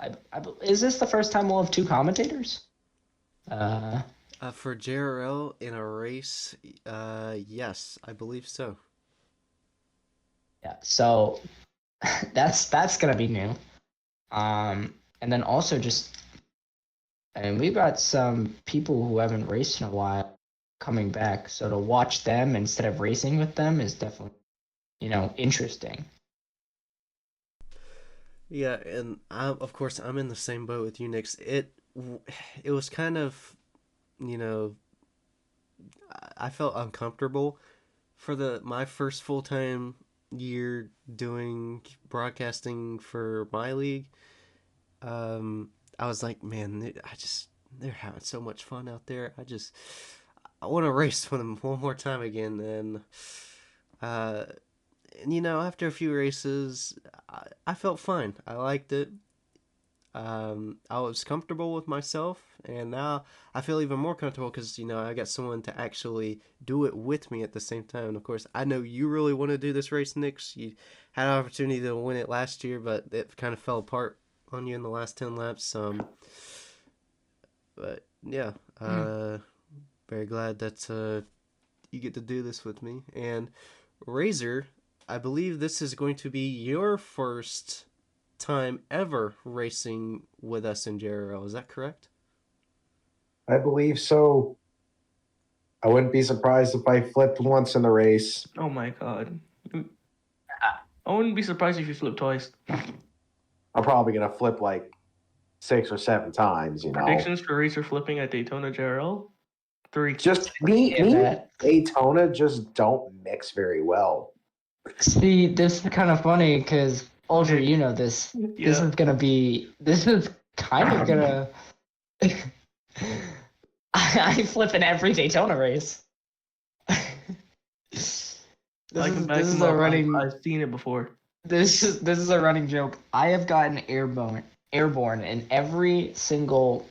Is this the first time we'll have two commentators? For JRL in a race, yes, I believe so. Yeah. So that's gonna be new. And then also just And we've got some people who haven't raced in a while coming back. So to watch them instead of racing with them is definitely, interesting. Yeah, and of course I'm in the same boat with you, Nix. It was kind of, you know, I felt uncomfortable for the my first full time year doing broadcasting for my league. Um, I was like, man, they're having so much fun out there. I want to race with them one more time again, uh, and after a few races, I felt fine. I liked it. I was comfortable with myself, and now I feel even more comfortable because I got someone to actually do it with me at the same time. And of course, I know you really want to do this race, Nix. You had an opportunity to win it last year, but it kind of fell apart on you in the last 10 laps. But yeah, very glad that you get to do this with me. And Razor, I believe this is going to be your first time ever racing with us in JRL. Is that correct? I believe so. I wouldn't be surprised if I flipped once in the race. Oh my god. I wouldn't be surprised if you flip twice. I'm probably gonna flip like 6 or 7 times, Predictions for racer flipping at Daytona JRL? 3. Just me Yeah, and that. Daytona just don't mix very well. See, this is kind of funny because Ultra, you know this. This Yeah. is gonna be. This is kind of gonna. I flip in every Daytona race. This I can back this is him a up. running. I've seen it before. This is a running joke. I have gotten airborne in every single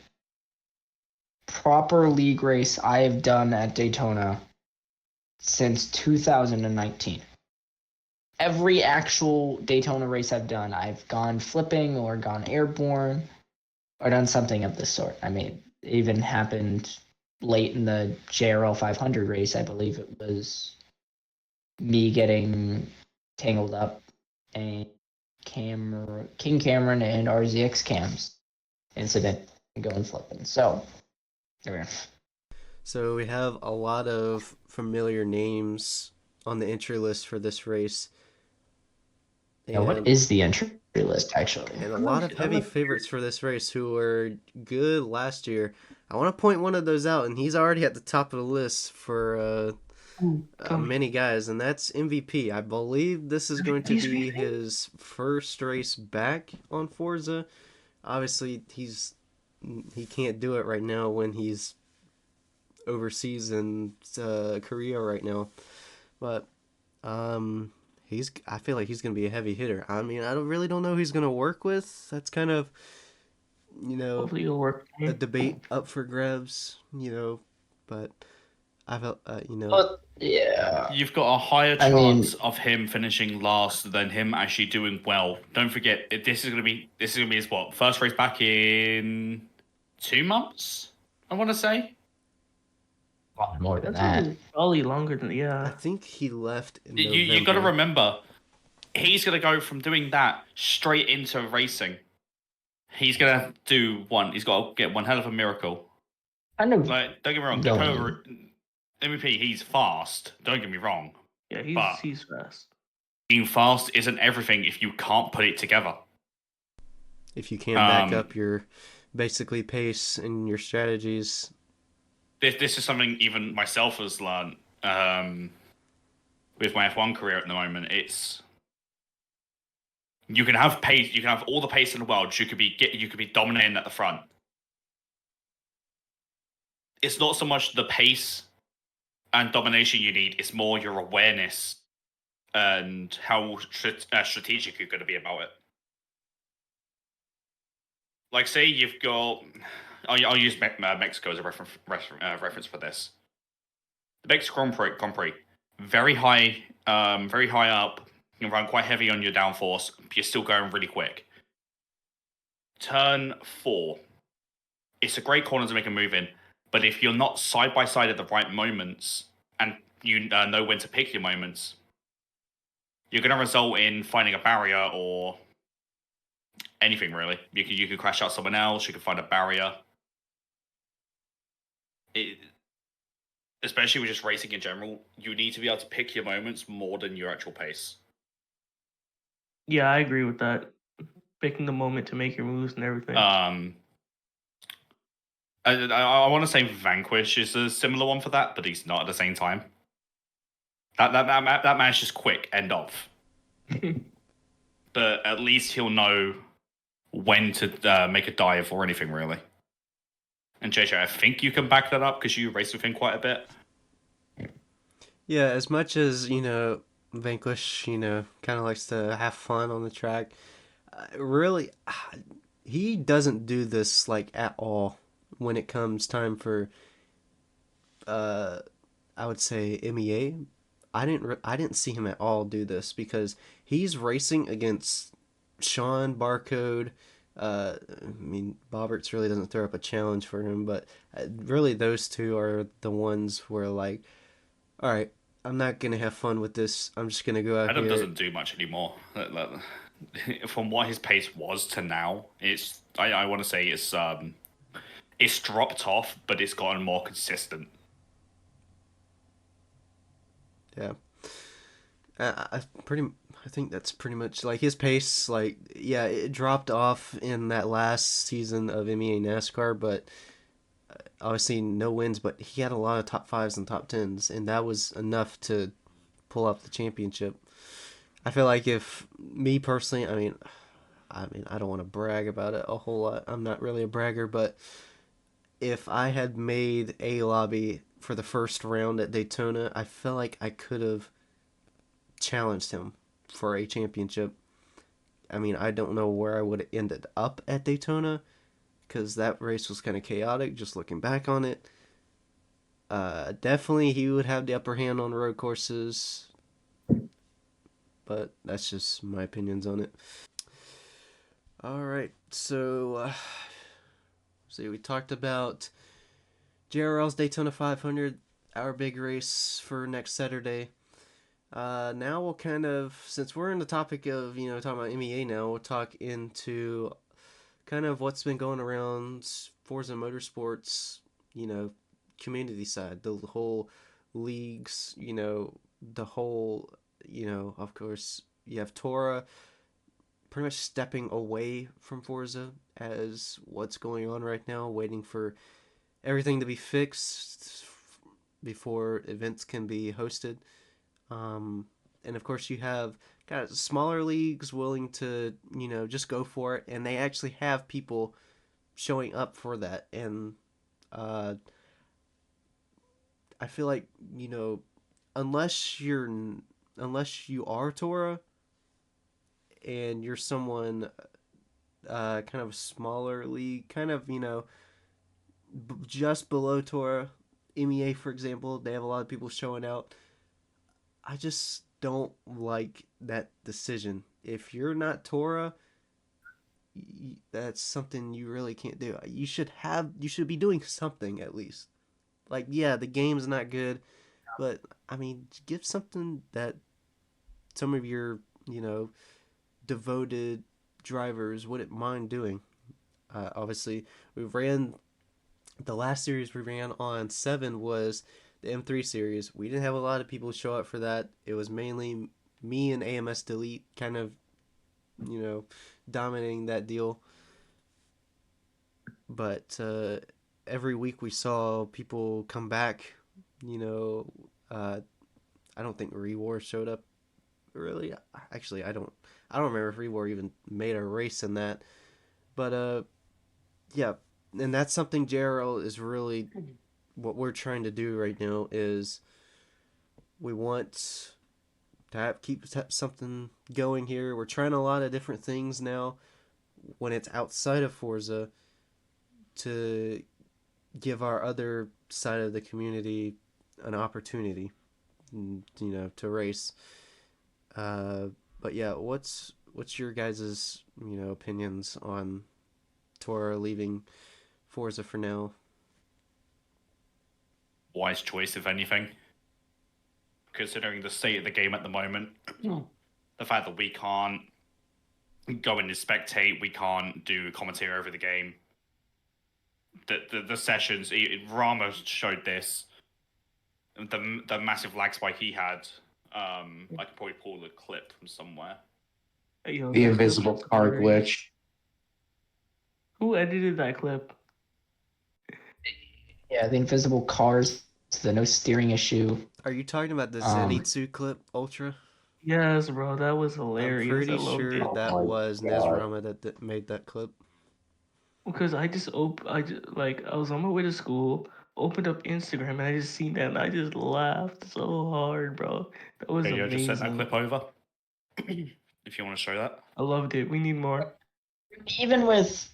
proper league race I have done at Daytona since 2019. Every actual Daytona race I've done, I've gone flipping or gone airborne or done something of this sort. I mean, it even happened late in the JRL 500 race. I believe it was me getting tangled up and King Cameron and RZX cams incident and going flipping. So, there we go. So we have a lot of familiar names on the entry list for this race. Now, what is the entry list actually? And a lot of heavy favorites for this race who were good last year. I want to point one of those out, and he's already at the top of the list for many guys, and that's MVP. I believe this is going to be his first race back on Forza. Obviously, he can't do it right now when he's overseas in Korea right now, but I feel like he's gonna be a heavy hitter. I mean, I don't know who he's gonna work with. That's kind of Hopefully it'll work. a debate up for grabs. But I felt But yeah, You've got a higher chance of him finishing last than him actually doing well. Don't forget, this is gonna be his first race back in 2 months. I want to say. more than That's that. probably longer than I think he left in November. You got to remember, he's gonna go from doing that straight into racing. He's gonna do one. He's got to get one hell of a miracle. I know. Like, don't get me wrong, MVP, he's fast. Don't get me wrong. Yeah, he's fast. Being fast isn't everything if you can't put it together. If you can't back up your basically pace and your strategies. This is something even myself has learned with my F1 career at the moment. It's you can have pace, you can have all the pace in the world. You could be dominating at the front. It's not so much the pace and domination you need; it's more your awareness and how strategic you're going to be about it. Like, say you've got. I'll use Mexico as a reference for this. The Mexico Grand Prix, very high up. You can run quite heavy on your downforce, but you're still going really quick. Turn 4. It's a great corner to make a move in, but if you're not side by side at the right moments and you know when to pick your moments, you're going to result in finding a barrier or anything really. You could crash out someone else. You could find a barrier. especially with just racing in general, you need to be able to pick your moments more than your actual pace. Yeah, I agree with that. Picking the moment to make your moves and everything. I want to say Vanquish is a similar one for that, but he's not at the same time. That man's just quick, end of. But at least he'll know when to make a dive or anything, really. And JJ, I think you can back that up because you race with him quite a bit. Yeah, as much as, Vanquish, kind of likes to have fun on the track, really, he doesn't do this, like, at all when it comes time for, I would say, MEA. I didn't see him at all do this because he's racing against Sean Barcode. I mean, Boberts really doesn't throw up a challenge for him, but really those two are the ones where, like, all right, I'm not gonna have fun with this. I'm just gonna go out Adam here. doesn't do much anymore. From what his pace was to now, I want to say it's dropped off, but it's gotten more consistent. Yeah, I think that's pretty much like his pace. Like, yeah, it dropped off in that last season of MEA NASCAR, but obviously no wins. But he had a lot of top fives and top tens, and that was enough to pull up the championship. I feel like if me personally, I mean, I don't want to brag about it a whole lot. I'm not really a bragger, but if I had made a lobby for the first round at Daytona, I feel like I could have challenged him for a championship. I mean, I don't know where I would have ended up at Daytona because that race was kind of chaotic. Just looking back on it, definitely he would have the upper hand on road courses, but that's just my opinions on it. All right, so see, we talked about JRL's Daytona 500, our big race for next Saturday. Now we'll kind of, since we're in the topic of, talking about MEA now, we'll talk into kind of what's been going around Forza Motorsports, community side, the whole leagues, the whole, of course, you have Tora pretty much stepping away from Forza as what's going on right now, waiting for everything to be fixed before events can be hosted. And of course, you have kind of smaller leagues willing to, just go for it, and they actually have people showing up for that. And uh, I feel like, unless you're unless you are Tora and you're someone kind of a smaller league, kind of just below Tora, MEA for example, they have a lot of people showing out. I just don't like that decision. If you're not Tora, that's something you really can't do. You should be doing something at least. Like, yeah, the game's not good, but I mean, give something that some of your, devoted drivers wouldn't mind doing. Obviously, we ran the last series we ran on 7 was the M3 series. We didn't have a lot of people show up for that. It was mainly me and AMS Delete kind of, you know, dominating that deal. But every week we saw people come back. You know, I don't think Rewar showed up. Really, actually, I don't remember if Rewar even made a race in that. But yeah, and that's something JRL is really what we're trying to do right now is we want to keep something going here. We're trying a lot of different things now when it's outside of Forza to give our other side of the community an opportunity, to race. Uh, but yeah, what's your guys's opinions on Tora leaving Forza for now? Wise choice, if anything, considering the state of the game at the moment. The fact that we can't go in and spectate, we can't do commentary over the game. the sessions. Rama showed this. The massive lag spike he had. I could probably pull the clip from somewhere. Yo, The that clip invisible was car hilarious. glitch. Who edited that clip? Yeah, the invisible cars, the no steering issue. Are you talking about the Um, Zenitsu clip, Ultra? Yes, bro, that was I'm hilarious. I pretty loved sure it. Oh that my was God. Nezrama that made that clip. Because I just like I was on my way to school, opened up Instagram, and I just seen that, and I just laughed so hard, bro. That was Okay, yeah, just sent that amazing. clip over. If you want to show that. I loved it. We need more. even with,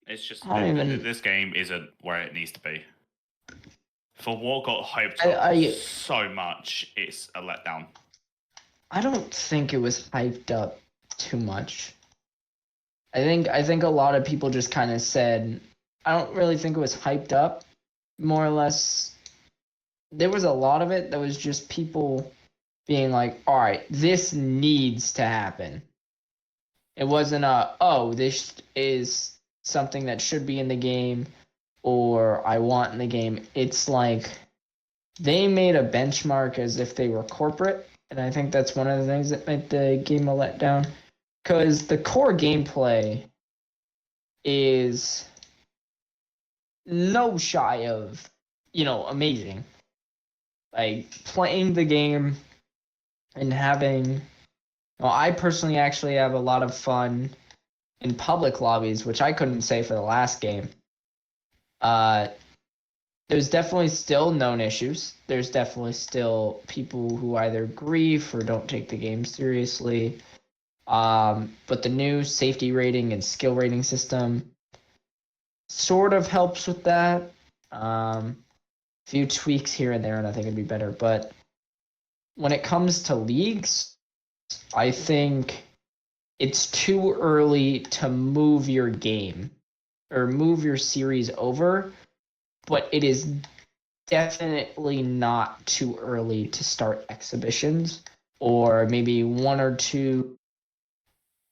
It's just I don't even. this game isn't where it needs to be. For what got hyped I, up I so much, it's a letdown. I don't think it was hyped up too much. I think a lot of people just kind of said, I don't really think it was hyped up. More or less, there was a lot of it that was just people being like, all right, this needs to happen. It wasn't oh, this is something that should be in the game or I want in the game. It's like they made a benchmark as if they were corporate. And I think that's one of the things that made the game a letdown. Because the core gameplay is no shy of, amazing. Like playing the game and having, well, I personally actually have a lot of fun in public lobbies, which I couldn't say for the last game. There's definitely still known issues. There's definitely still people who either grief or don't take the game seriously. But the new safety rating and skill rating system sort of helps with that. Few tweaks here and there, and I think it'd be better. But when it comes to leagues, I think it's too early to move your game or move your series over, but it is definitely not too early to start exhibitions or maybe one or two,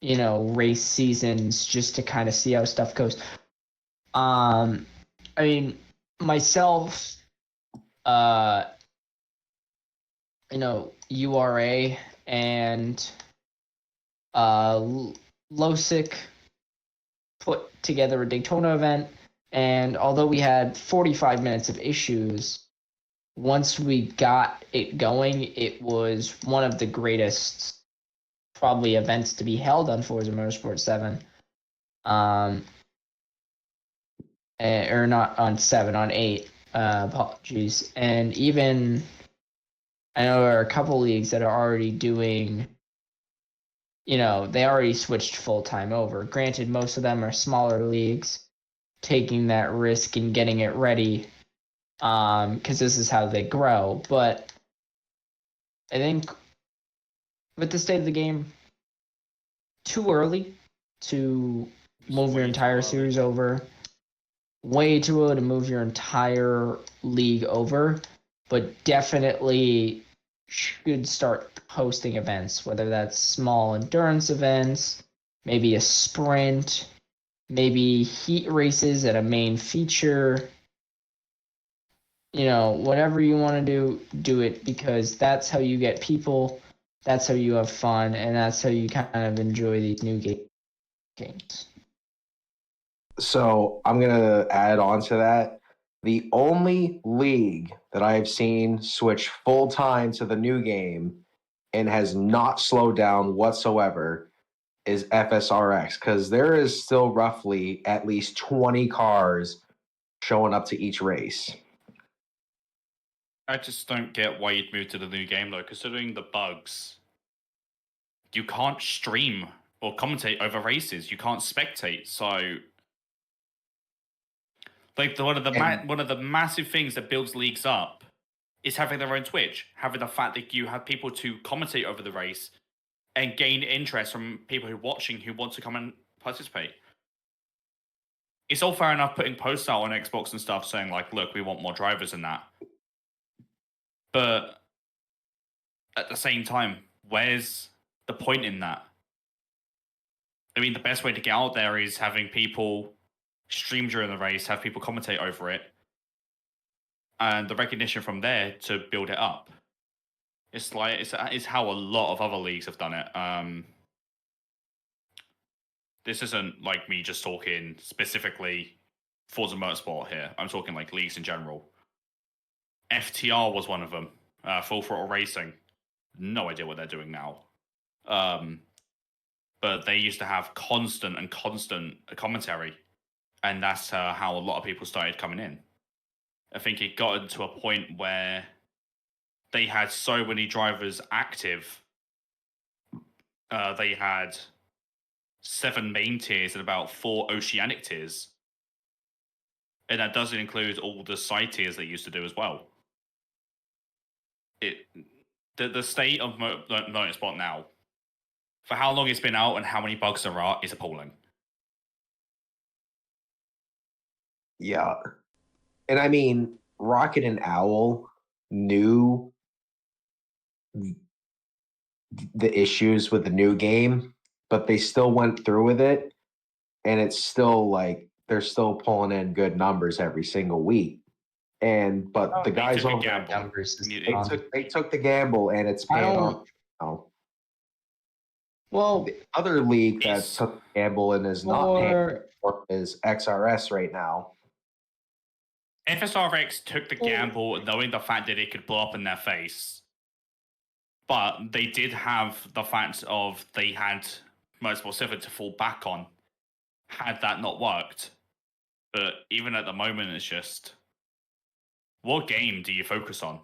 race seasons just to kind of see how stuff goes. I mean, myself, uh, URA and Losic put together a Daytona event, and although we had 45 minutes of issues, once we got it going, it was one of the greatest probably events to be held on Forza Motorsport 7. Or not on 7, on 8. Apologies. And even I know there are a couple leagues that are already doing, they already switched full time over. Granted, most of them are smaller leagues taking that risk and getting it ready, because this is how they grow. But I think with the state of the game, too early to move your entire series over. Way too early to move your entire league over, but definitely should start hosting events, whether that's small endurance events, maybe a sprint, maybe heat races at a main feature. Whatever you want to do it, because that's how you get people, that's how you have fun, and that's how you kind of enjoy these new games. So I'm gonna add on to that. The only league that I have seen switch full time to the new game and has not slowed down whatsoever is FSRX, because there is still roughly at least 20 cars showing up to each race. I just don't get why you'd move to the new game though, considering the bugs. You can't stream or commentate over races. You can't spectate. So, like one of the massive things that builds leagues up is having their own Twitch, having the fact that you have people to commentate over the race and gain interest from people who are watching who want to come and participate. It's all fair enough putting posts out on Xbox and stuff saying like, look, we want more drivers and that. But at the same time, where's the point in that? I mean, the best way to get out there is having people stream during the race, have people commentate over it, and the recognition from there to build it up. It's like it's how a lot of other leagues have done it. This isn't like me just talking specifically Forza Motorsport here. I'm talking like leagues in general. FTR was one of them. Full Throttle Racing. No idea what they're doing now. But they used to have constant commentary, and that's how a lot of people started coming in. I think it got to a point where they had so many drivers active. They had 7 main tiers and about 4 oceanic tiers. And that doesn't include all the side tiers they used to do as well. The state of Motorsport now, for how long it's been out and how many bugs there are, is appalling. Yeah. And I mean, Rocket and Owl knew the issues with the new game, but they still went through with it. And it's still like they're still pulling in good numbers every single week. But the guys over there, they took the gamble, and it's paying off. Well, the other league that took the gamble and is not paying is XRS right now. FSRX took the gamble knowing the fact that it could blow up in their face. But they did have the fact of they had Motorsport 7 to fall back on had that not worked. But even at the moment, it's just, what game do you focus on?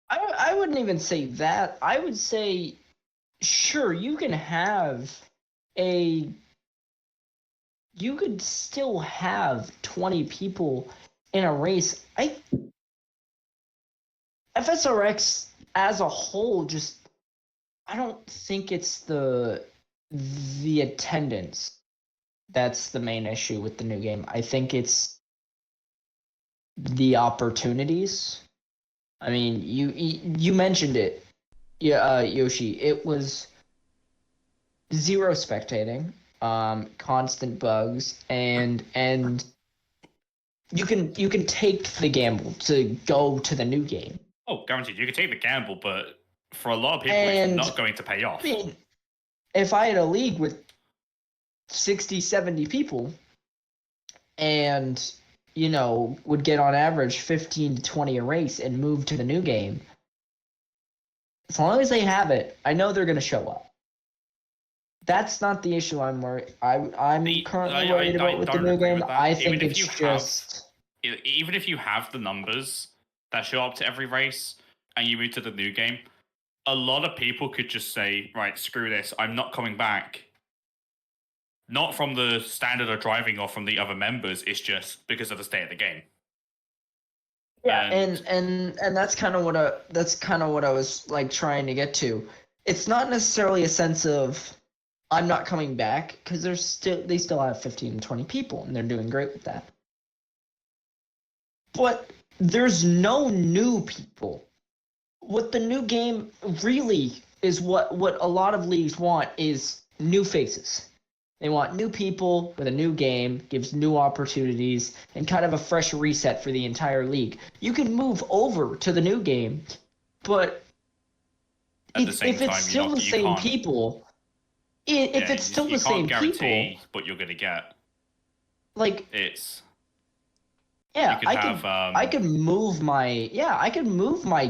I wouldn't even say that. I would say, sure, you can have you could still have 20 people in a race. FSRX as a whole, just, I don't think it's the attendance that's the main issue with the new game. I think it's the opportunities. I mean, you mentioned it, Yoshi. It was 0 spectating, constant bugs, and you can take the gamble to go to the new game. Oh, guaranteed. You can take the gamble, but for a lot of people, it's not going to pay off. I mean, if I had a league with 60, 70 people and, would get on average 15 to 20 a race and move to the new game, as long as they have it, I know they're going to show up. That's not the issue I'm worried. I'm currently worried about with the new game. I think it's just... Even if you have the numbers that show up to every race and you move to the new game, a lot of people could just say, right, screw this, I'm not coming back. Not from the standard of driving or from the other members, it's just because of the state of the game. Yeah, and that's kind of what I was like trying to get to. It's not necessarily a sense of I'm not coming back, because they still have 15 to 20 people and they're doing great with that. But there's no new people. What the new game really is, what a lot of leagues want is new faces. They want new people with a new game, gives new opportunities, and kind of a fresh reset for the entire league. You can move over to the new game, but if it's still the same people, if it's still the same people, what you're gonna get, like it's I could move my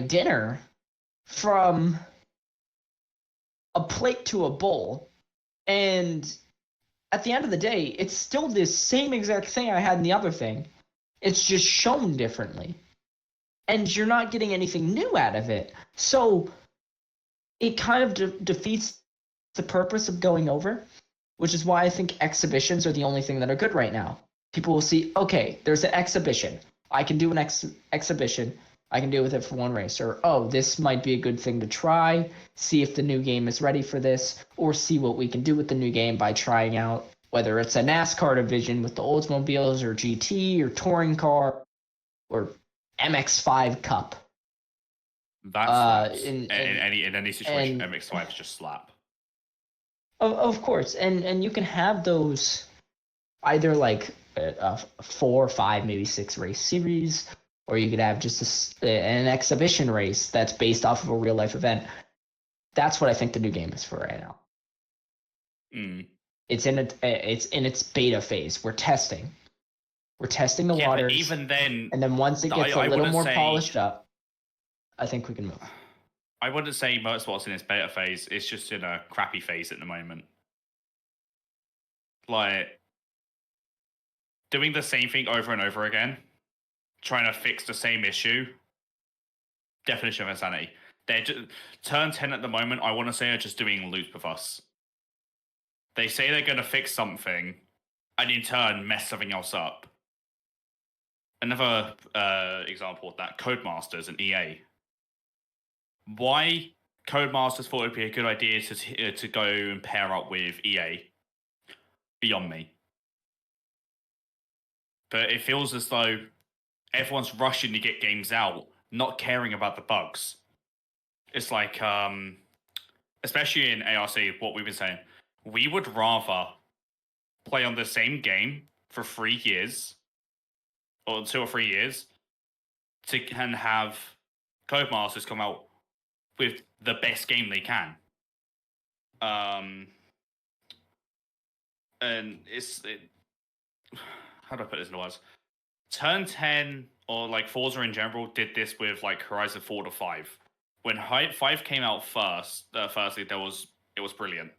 dinner from a plate to a bowl, and at the end of the day, it's still the same exact thing I had in the other thing. It's just shown differently. And you're not getting anything new out of it. So it kind of defeats the purpose of going over, which is why I think exhibitions are the only thing that are good right now. People will see, okay, there's an exhibition. I can do an exhibition. I can deal with it for one race. Or, oh, this might be a good thing to try, see if the new game is ready for this, or see what we can do with the new game by trying out, whether it's a NASCAR division with the Oldsmobiles, or GT, or Touring Car, or MX-5 Cup. That's in any situation, MX-5 is just slap. Of course, and you can have those either like a 4, 5, maybe 6 race series, or you could have just an exhibition race that's based off of a real life event. That's what I think the new game is for right now. It's in its beta phase. We're testing the Yeah, but waters. even then, and then once it gets a little more polished up, I think we can move. I wouldn't say Motorsport's in its beta phase. It's just in a crappy phase at the moment. Like, doing the same thing over and over again, trying to fix the same issue. Definition of insanity. They're just, Turn 10 at the moment, I want to say, are just doing loops with us. They say they're going to fix something, and in turn, mess something else up. Another example of that, Codemasters and EA. Why Codemasters thought it would be a good idea to go and pair up with EA, beyond me. But it feels as though everyone's rushing to get games out, not caring about the bugs. It's like, especially in ARC, what we've been saying, we would rather play on the same game for 3 years, or 2 or 3 years, and have Codemasters come out with the best game they can. And how do I put this in words? Turn 10 or like Forza in general did this with like Horizon 4 to 5. When 5 came out firstly it was brilliant.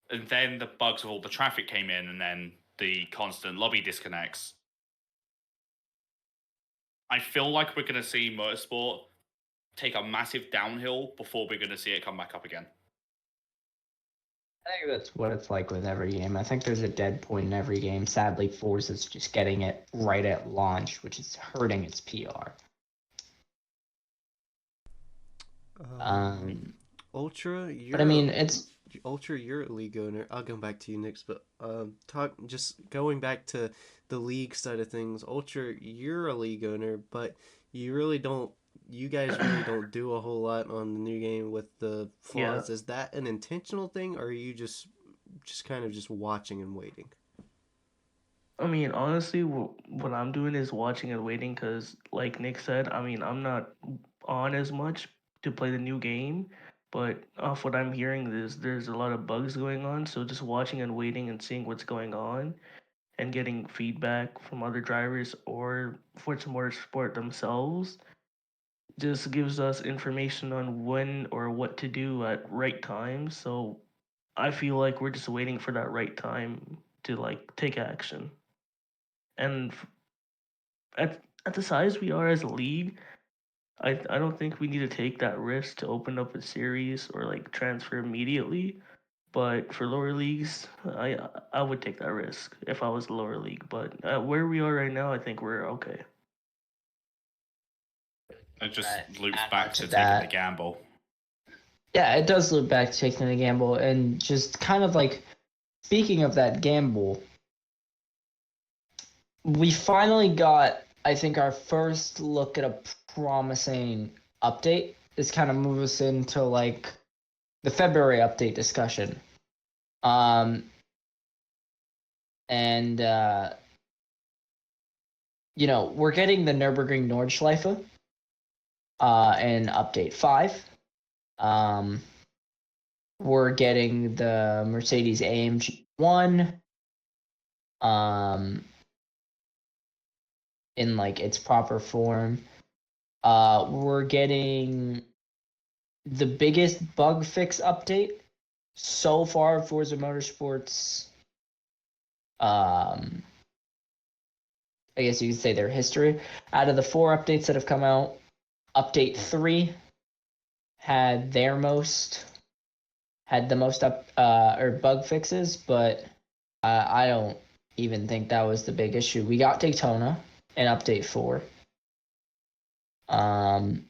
And then the bugs of all the traffic came in, and then the constant lobby disconnects. I feel like we're going to see Motorsport take a massive downhill before we're going to see it come back up again. I think that's what it's like with every game. I think there's a dead point in every game. Sadly, Forza's just getting it right at launch, which is hurting its PR. Ultra, but I mean, it's Ultra. You're a league owner. I'll go back to you next, but going back to the league side of things. Ultra, you're a league owner, but you really don't. You guys really don't do a whole lot on the new game with the flaws. Yeah. Is that an intentional thing, or are you just kind of just watching and waiting? I mean, honestly, what I'm doing is watching and waiting because, like Nick said, I mean, I'm not on as much to play the new game, but off what I'm hearing, there's a lot of bugs going on. So just watching and waiting and seeing what's going on, and getting feedback from other drivers or Forza Motorsport themselves just gives us information on when or what to do at right time. So I feel like we're just waiting for that right time to like take action. And at the size we are as a league, I don't think we need to take that risk to open up a series or like transfer immediately. But for lower leagues, I would take that risk if I was a lower league. But where we are right now, I think we're okay. It just loops back to taking the gamble. Yeah, it does loop back to taking the gamble. And just kind of like, speaking of that gamble, we finally got, I think, our first look at a promising update. This kind of moves us into like the February update discussion. We're getting the Nürburgring Nordschleife in update 5. We're getting the Mercedes AMG 1 in like its proper form. We're getting the biggest bug fix update so far for Forza Motorsport's I guess you could say their history. Out of the 4 updates that have come out, update 3 had the most bug fixes, but I don't even think that was the big issue. We got Daytona in update 4. And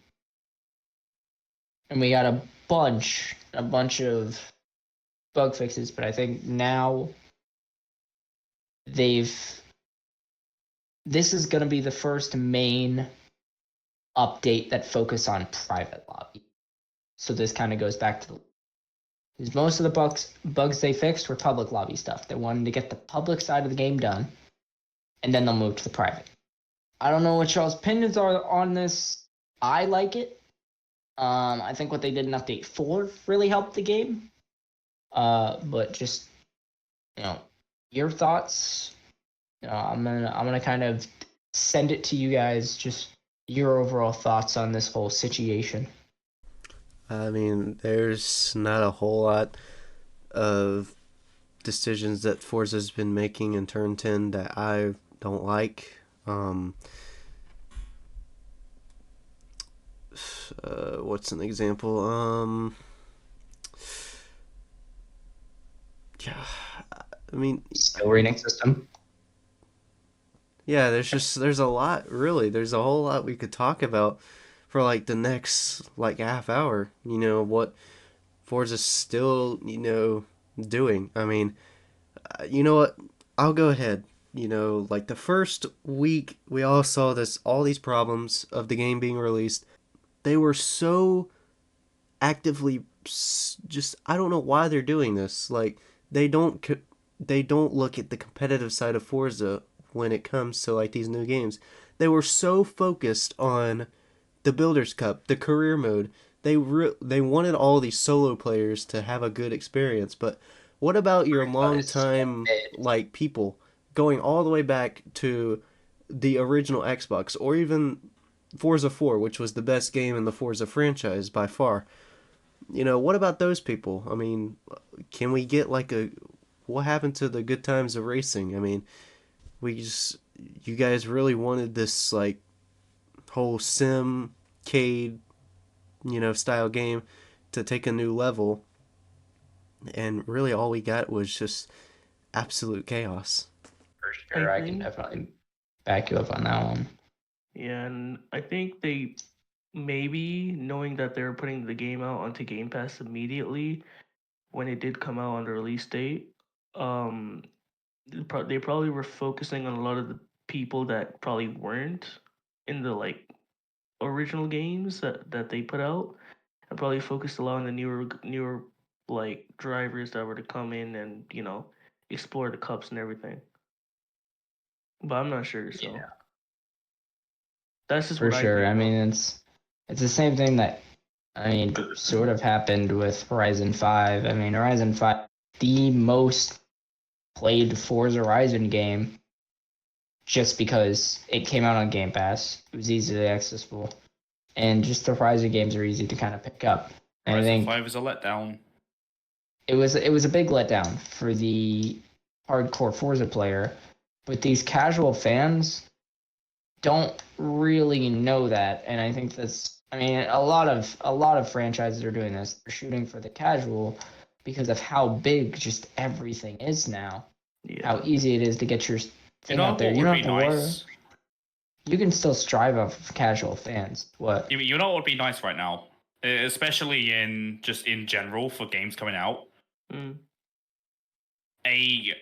we got a bunch of bug fixes, but I think now this is going to be the first main update that focus on private lobby. So this kind of goes back to Because most of the bugs they fixed were public lobby stuff. They wanted to get the public side of the game done, and then they'll move to the private. I don't know what y'all's opinions are on this. I like it. I think what they did in Update 4 really helped the game. But just, your thoughts. I'm gonna kind of send it to you guys. Just your overall thoughts on this whole situation. I mean, there's not a whole lot of decisions that Forza's been making in Turn 10 that I don't like. What's an example? Yeah, I mean, Skill rating system. yeah, there's a lot, really. There's a whole lot we could talk about for like the next like half hour. What Forza's still, doing. I mean, you know what? I'll go ahead. Like the first week, we all saw all these problems of the game being released. They were so actively just, I don't know why they're doing this. Like they don't look at the competitive side of Forza when it comes to like these new games. They were so focused on the Builders Cup, the career mode. They wanted all these solo players to have a good experience, but what about your long time like people going all the way back to the original Xbox or even Forza 4, which was the best game in the Forza franchise by far? What about those people? I mean, can we get like what happened to the good times of racing? I mean, you guys really wanted this like whole cade, style game to take a new level, and really all we got was just absolute chaos. For sure, I can definitely back you up on that one. Yeah, and I think they maybe knowing that they were putting the game out onto Game Pass immediately when it did come out on the release date, um, they probably were focusing on a lot of the people that probably weren't in the like original games that they put out, and probably focused a lot on the newer like drivers that were to come in and explore the cups and everything. But I'm not sure, so Yeah. that's just For what I sure. think. I mean, it's the same thing that sort of happened with Horizon 5. I mean, Horizon 5, the most played Forza Horizon game, just because it came out on Game Pass. It was easily accessible, and just the Horizon games are easy to kind of pick up. And I Horizon think 5 is a letdown. it was a big letdown for the hardcore Forza player, but these casual fans don't really know that, and I think that's. I mean, a lot of franchises are doing this. They're shooting for the casual because of how big just everything is now. Yeah. How easy it is to get your You thing know out there. what You would don't be have to worry. nice? You can still strive off of casual fans. What? You know what would be nice right now? Especially in general for games coming out? Mm. A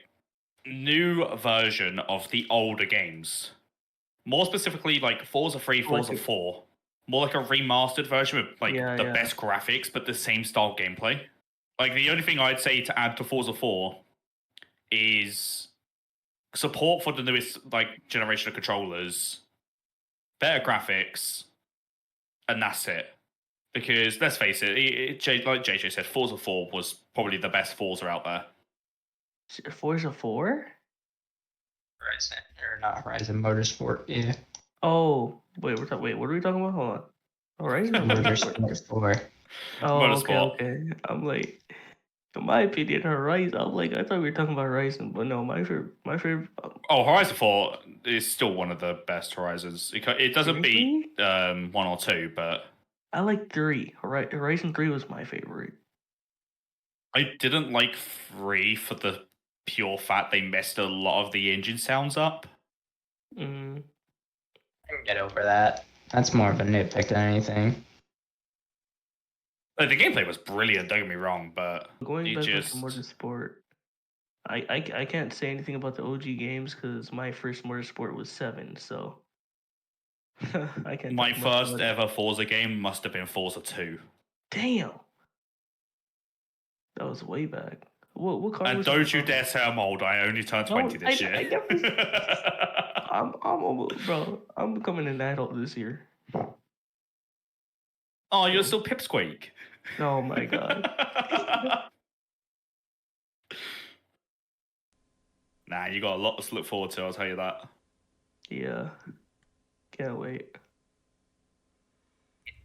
new version of the older games. More specifically, like Forza 3, Forza 4. More like a remastered version with like the best graphics, but the same style gameplay. Like the only thing I'd say to add to Forza 4 is support for the newest like generation of controllers, better graphics, and that's it. Because let's face it, like JJ said, Forza 4 was probably the best Forza out there. Forza 4? Horizon or not Horizon Motorsport? Yeah. Oh, wait, what are we talking about? Hold on. Horizon Motorsport 4. Oh, Motorsport. okay. I'm like, in my opinion, Horizon. I'm like, I thought we were talking about Horizon, but no, my favorite. Oh, Horizon 4 is still one of the best Horizons. It doesn't beat Seriously? 1 or 2, but I like 3. Horizon 3 was my favorite. I didn't like 3 for the pure fact they messed a lot of the engine sounds up. Mm. I can get over that. That's more of a nitpick than anything. Like, the gameplay was brilliant, don't get me wrong, but Going it back just... onto Motorsport, I can't say anything about the OG games because my first Motorsport was 7, so I can't. My talk much first about ever Forza game must have been Forza 2. Damn. was way back. What car And was don't it? you dare say I'm old. I only turned No, 20 this year. I never. I'm almost, bro. I'm becoming an adult this year. Oh, you're still Pipsqueak. Oh my god. Nah, you got a lot to look forward to, I'll tell you that. Yeah. Can't wait.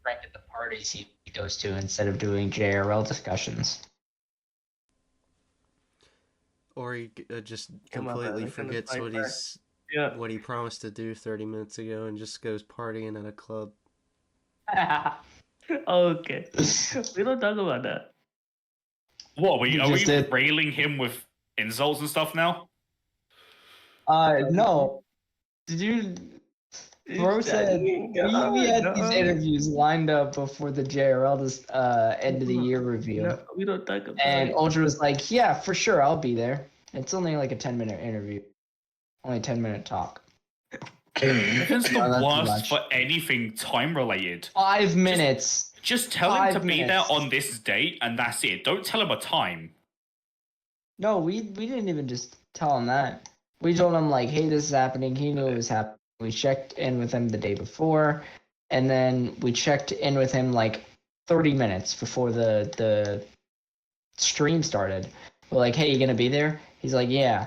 Rank at the parties he goes to instead of doing JRL discussions. Or he just Oh, my bad, completely I couldn't forgets fight what back. Yeah. what he promised to do 30 minutes ago and just goes partying at a club. Okay. We don't talk about that. What, You are we just did. railing him with insults and stuff now? No. Did you? Bro said we had these interviews lined up before the JRL end of the year review. No, we don't talk about And it. Ultra was like, yeah, for sure, I'll be there. It's only like a 10-minute interview. Only 10-minute talk. Kevin's No, the that's too worst much. for anything time related. 5 minutes. Just tell him to 5 be there minutes. on this date and that's it. Don't tell him a time. No, we didn't even just tell him that. We told him like, hey, this is happening. He knew it was happening. We checked in with him the day before, and then we checked in with him like 30 minutes before the stream started. We're like, hey, you gonna be there? He's like, yeah.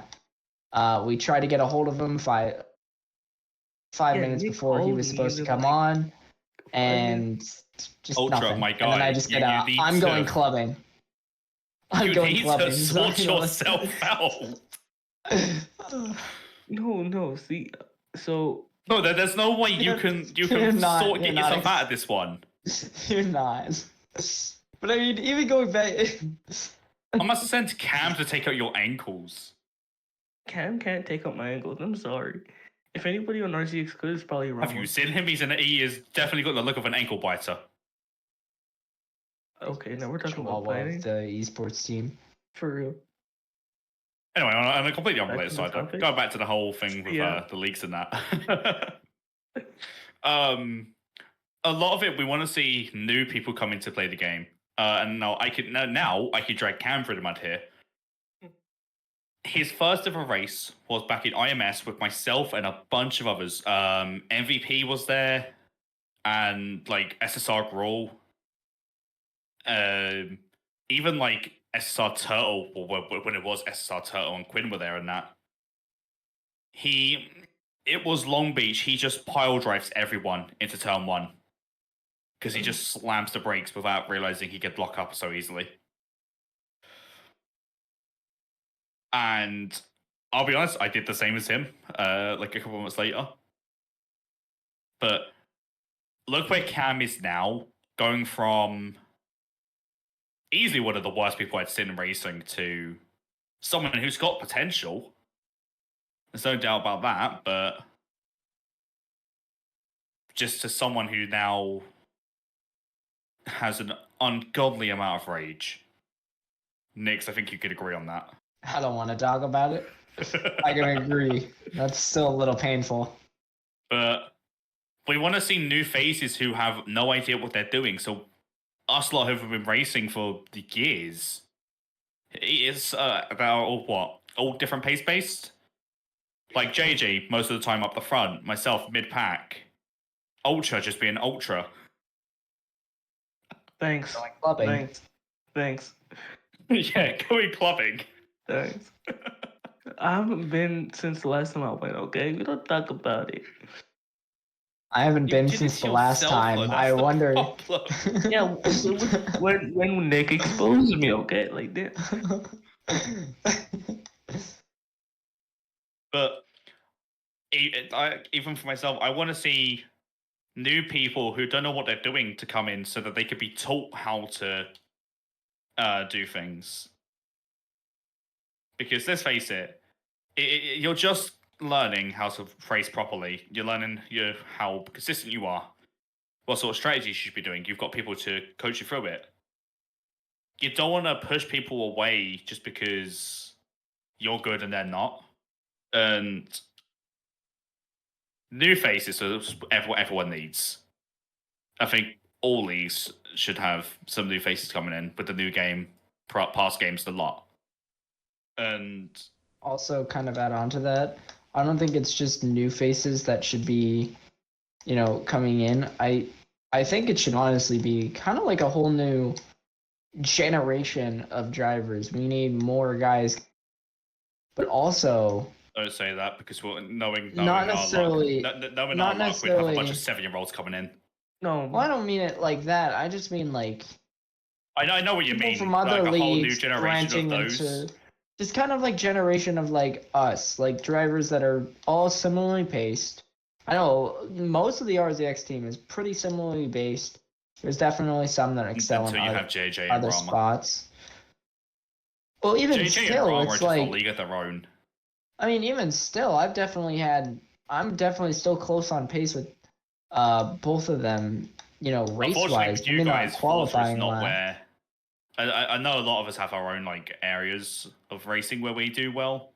We tried to get a hold of him five minutes Nick before he called was me supposed to and come like, on, and just Ultra, nothing. my And then guy, I just you said, need I'm to- going clubbing. I'm You going need clubbing. to So, sort yourself out. No, see, so No, there's no way you can You're not- sort you're get not yourself out of this one. You're not. But I mean, even going back. I must send Cam to take out your ankles. Cam can't take out my ankles. I'm sorry. If anybody on RZX could, it's probably Have you Ramos. seen him? He is definitely got the look of an ankle biter. Okay, now we're talking about Chihuahua of fighting. the esports team. For real. Anyway, on a completely Back unrelated to the side, though, topic? going back to the whole thing with Yeah. the leaks and that. A lot of it, we want to see new people come in to play the game. And now I could drag Cam through the mud here. His first ever race was back in IMS with myself and a bunch of others. MVP was there, and like SSR Brawl. Even like SSR Turtle, or when it was SSR Turtle and Quinn were there, and that. It was Long Beach. He just pile drives everyone into turn one because he just slams the brakes without realizing he could block up so easily. And I'll be honest, I did the same as him, like a couple months later. But look where Cam is now, going from easily one of the worst people I'd seen in racing to someone who's got potential. There's no doubt about that, but just to someone who now has an ungodly amount of rage. Nix, I think you could agree on that. I don't want to talk about it. I can agree. That's still a little painful. But we want to see new faces who have no idea what they're doing. So us lot who've been racing for the years, it's they're all different pace based. Like JJ, most of the time up the front, myself mid pack, Ultra just being Ultra. Thanks. Going clubbing. Thanks. Yeah, going clubbing. Thanks. I haven't been since the last time I went, okay? We don't talk about it. I haven't You been did it since to the last yourself, time. though, that's I the wonder. problem. Yeah, when Nick exposed me, okay? Like that. But even for myself, I want to see new people who don't know what they're doing to come in so that they could be taught how to do things. Because let's face it, you're just learning how to race properly. You're learning how consistent you are, what sort of strategies you should be doing. You've got people to coach you through it. You don't want to push people away just because you're good and they're not. And new faces are everyone needs. I think all leagues should have some new faces coming in with the new game past games a lot. And Also, kind of add on to that, I don't think it's just new faces that should be, coming in. I think it should honestly be kind of like a whole new generation of drivers. We need more guys, but also don't say that because knowing not our necessarily, luck, knowing not our luck, we'd have a bunch necessarily. of 7-year-olds coming in. No, Well, I don't mean it like that. I just mean like I know what you people mean. from other Like a whole new leagues generation branching of those. into just kind of like generation of like us, like drivers that are all similarly paced. I know most of the RZX team is pretty similarly based. There's definitely some that excel in Until you have JJ and other Rama. spots. Well, even JJ and still, Rama are it's just like, a league of their own. I mean, even still, I'm definitely still close on pace with both of them, race Unfortunately, wise. with I you mean, guys, not Forza is qualifying not lap. where. I know a lot of us have our own like areas of racing where we do well.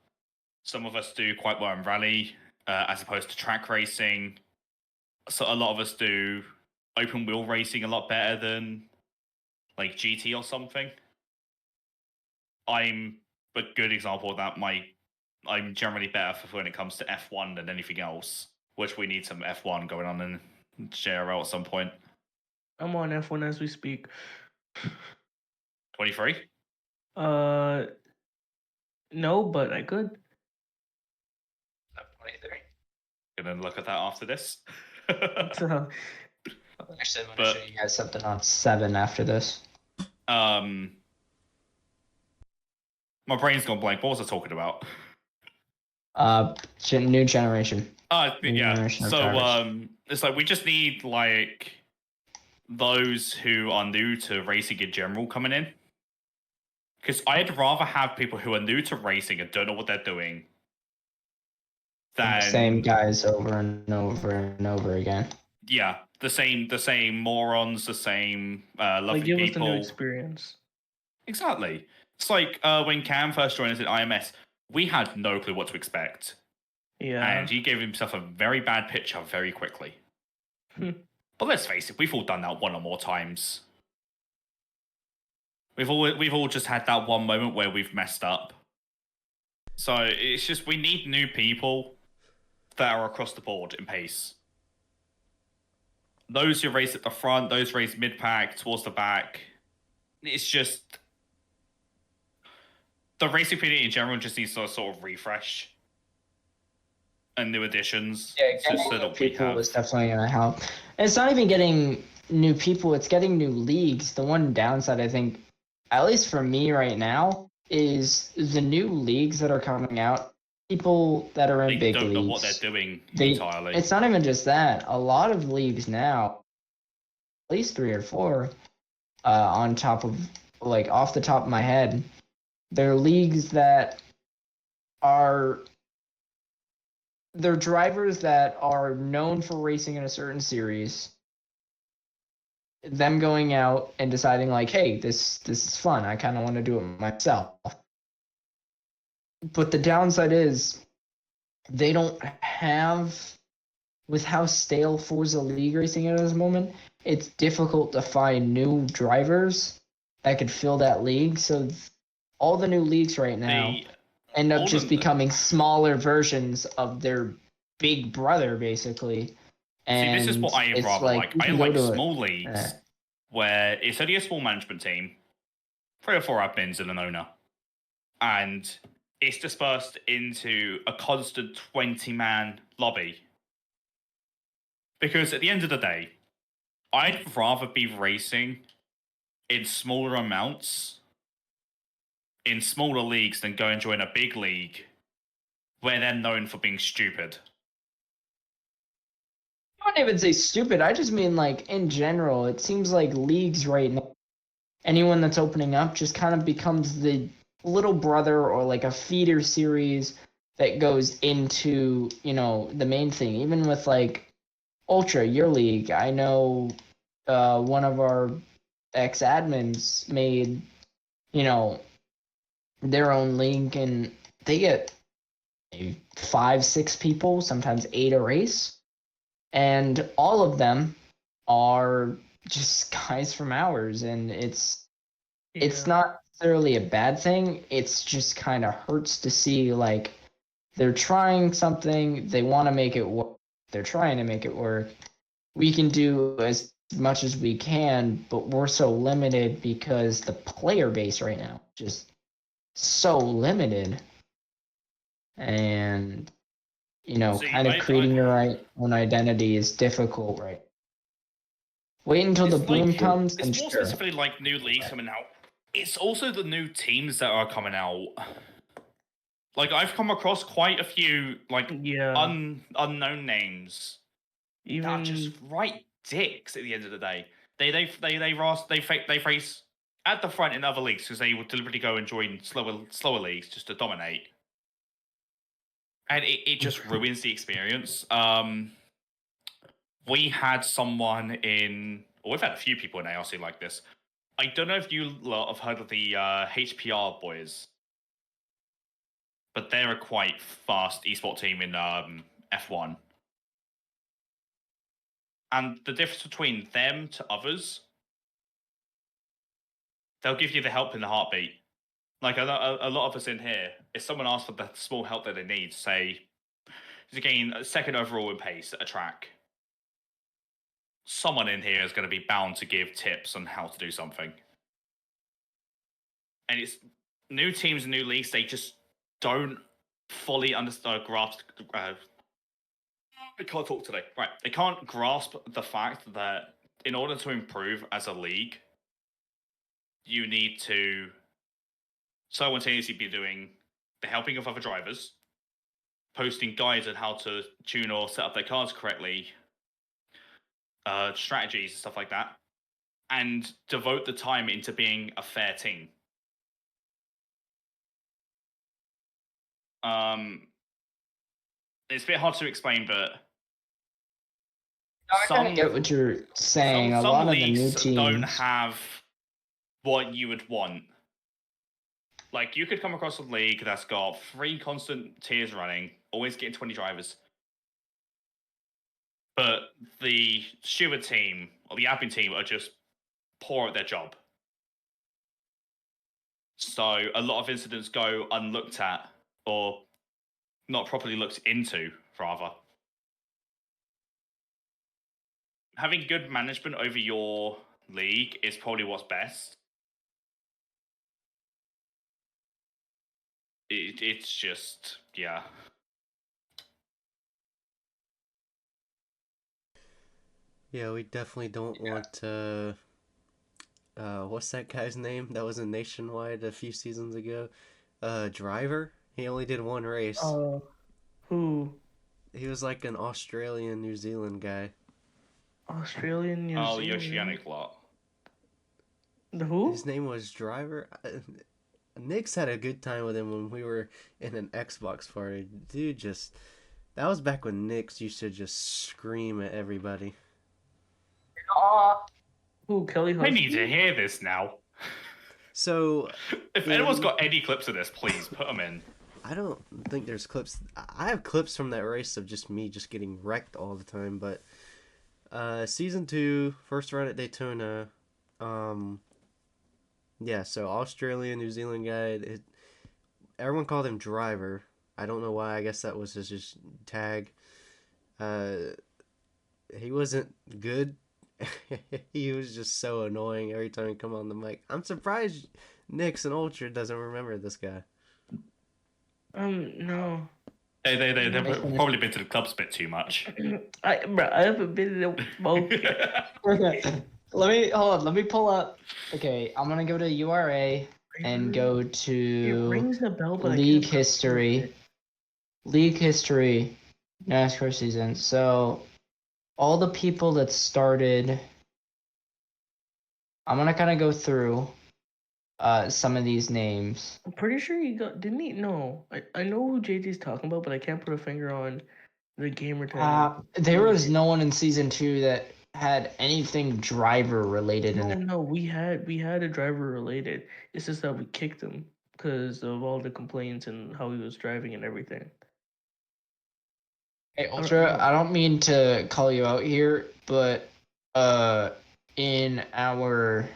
Some of us do quite well in rally, as opposed to track racing. So a lot of us do open wheel racing a lot better than like GT or something. I'm a good example of that. I'm generally better for when it comes to F1 than anything else, which we need some F1 going on in JRL at some point. I'm on F1 as we speak. 23? No, but I could. 23. Gonna look at that after this. So, Actually, I'm But- gonna show you guys something on 7 after this. My brain's gone blank. What was I talking about? New generation. New Yeah. generation of So drivers. it's like we just need like those who are new to racing in general coming in. Because I'd rather have people who are new to racing and don't know what they're doing than The same guys over and over and over again. yeah, the same morons, the same lovely like, give us the new people. experience. Exactly. It's like when Cam first joined us at IMS, we had no clue what to expect. Yeah. And he gave himself a very bad picture very quickly. But let's face it, we've all done that one or more times. We've all just had that one moment where we've messed up. So it's just we need new people that are across the board in pace. Those who race at the front, those race mid-pack, towards the back. It's just the racing community in general just needs to sort of refresh and new additions. Yeah, just getting so new that we people have. is definitely gonna help. And it's not even getting new people; it's getting new leagues. The one downside, I think, at least for me right now, is the new leagues that are coming out. People that are in They big don't know leagues. what they're doing They- entirely. It's not even just that. A lot of leagues now, at least 3 or 4, on top of like off the top of my head, they're leagues that are they're drivers that are known for racing in a certain series. Them going out and deciding like, hey, this is fun. I kind of want to do it myself. But the downside is they don't have, with how stale Forza League racing is at this moment, it's difficult to find new drivers that could fill that league. So all the new leagues right now The end up all just of- becoming smaller versions of their big brother, basically. And See, this is what I it's rather like. you I can go like to small leagues where it's only a small management team, 3 or 4 admins and an owner, and it's dispersed into a constant 20-man lobby. Because at the end of the day, I'd rather be racing in smaller amounts in smaller leagues than go and join a big league where they're known for being stupid. I wouldn't even say stupid. I just mean like in general, it seems like leagues right now, anyone that's opening up just kind of becomes the little brother or like a feeder series that goes into, the main thing. Even with like Ultra, your league, I know one of our ex-admins made, their own league, and they get maybe 5, 6 people, sometimes 8 a race. And all of them are just guys from ours, and it's Yeah. not necessarily a bad thing. It's just kind of hurts to see like they're trying something, they want to make it work. They're trying to make it work. We can do as much as we can, but we're so limited because the player base right now is just so limited. And See, kind of creating your own identity is difficult, right? Wait until the It's boom like comes, it's and more sure. specifically like new leagues coming out. It's also the new teams that are coming out. Like I've come across quite a few like Yeah. unknown names that are just Even right dicks at the end of the day. They face at the front in other leagues because they would deliberately go and join slower leagues just to dominate, and it just ruins the experience. We had someone in, or we've had a few people in ARC like this. I don't know if you lot have heard of the HPR boys, but they're a quite fast esport team in F1. And the difference between them to others, they'll give you the help in the heartbeat. Like a lot of us in here, if someone asks for the small help that they need, say, to gain a second overall in pace at a track, someone in here is going to be bound to give tips on how to do something. And it's new teams and new leagues, they just don't fully understand, grasp. I can't talk today. Right. They can't grasp the fact that in order to improve as a league, you need to simultaneously be doing the helping of other drivers, posting guides on how to tune or set up their cars correctly, strategies and stuff like that, and devote the time into being a fair team. It's a bit hard to explain, but I kind of get what you're saying. A some lot of the new leagues teams don't have what you would want. Like, you could come across a league that's got 3 constant tiers running, always getting 20 drivers. But the steward team or the admin team are just poor at their job. So a lot of incidents go unlooked at or not properly looked into, rather. Having good management over your league is probably what's best. It's just, yeah. Yeah, we definitely don't want to. What's that guy's name that was in Nationwide a few seasons ago? Driver. He only did one race. who? He was like an Australian, New Zealand guy. Australian, New Oh, the Zealand. Oceanic lot. The who? His name was Driver. Nick's had a good time with him when we were in an Xbox party. Dude, that was back when Nick's used to just scream at everybody. Who? Kelly I Husky? need to hear this now. So, If anyone's got any clips of this, please put them in. I don't think there's clips. I have clips from that race of just me just getting wrecked all the time. But season 2, first run at Daytona. Yeah, so Australian, New Zealand guy. Everyone called him Driver. I don't know why. I guess that was his just tag. He wasn't good. He was just so annoying every time he come on the mic. I'm surprised Nixon Ultra doesn't remember this guy. No. They've probably been to the clubs a bit too much. I haven't been in both. Let me pull up. Okay, I'm gonna go to URA and go It to rings a bell, but league I can't history. League history, NASCAR season. So, all the people that started. I'm gonna kind of go through some of these names. I'm pretty sure he got. Didn't he? No. I know who JJ's talking about, but I can't put a finger on the gamer tag. There was no one in season 2 that had anything driver related in No, it. no, we had a driver related. It's just that we kicked him because of all the complaints and how he was driving and everything. Hey, Ultra, I don't mean to call you out here, but in our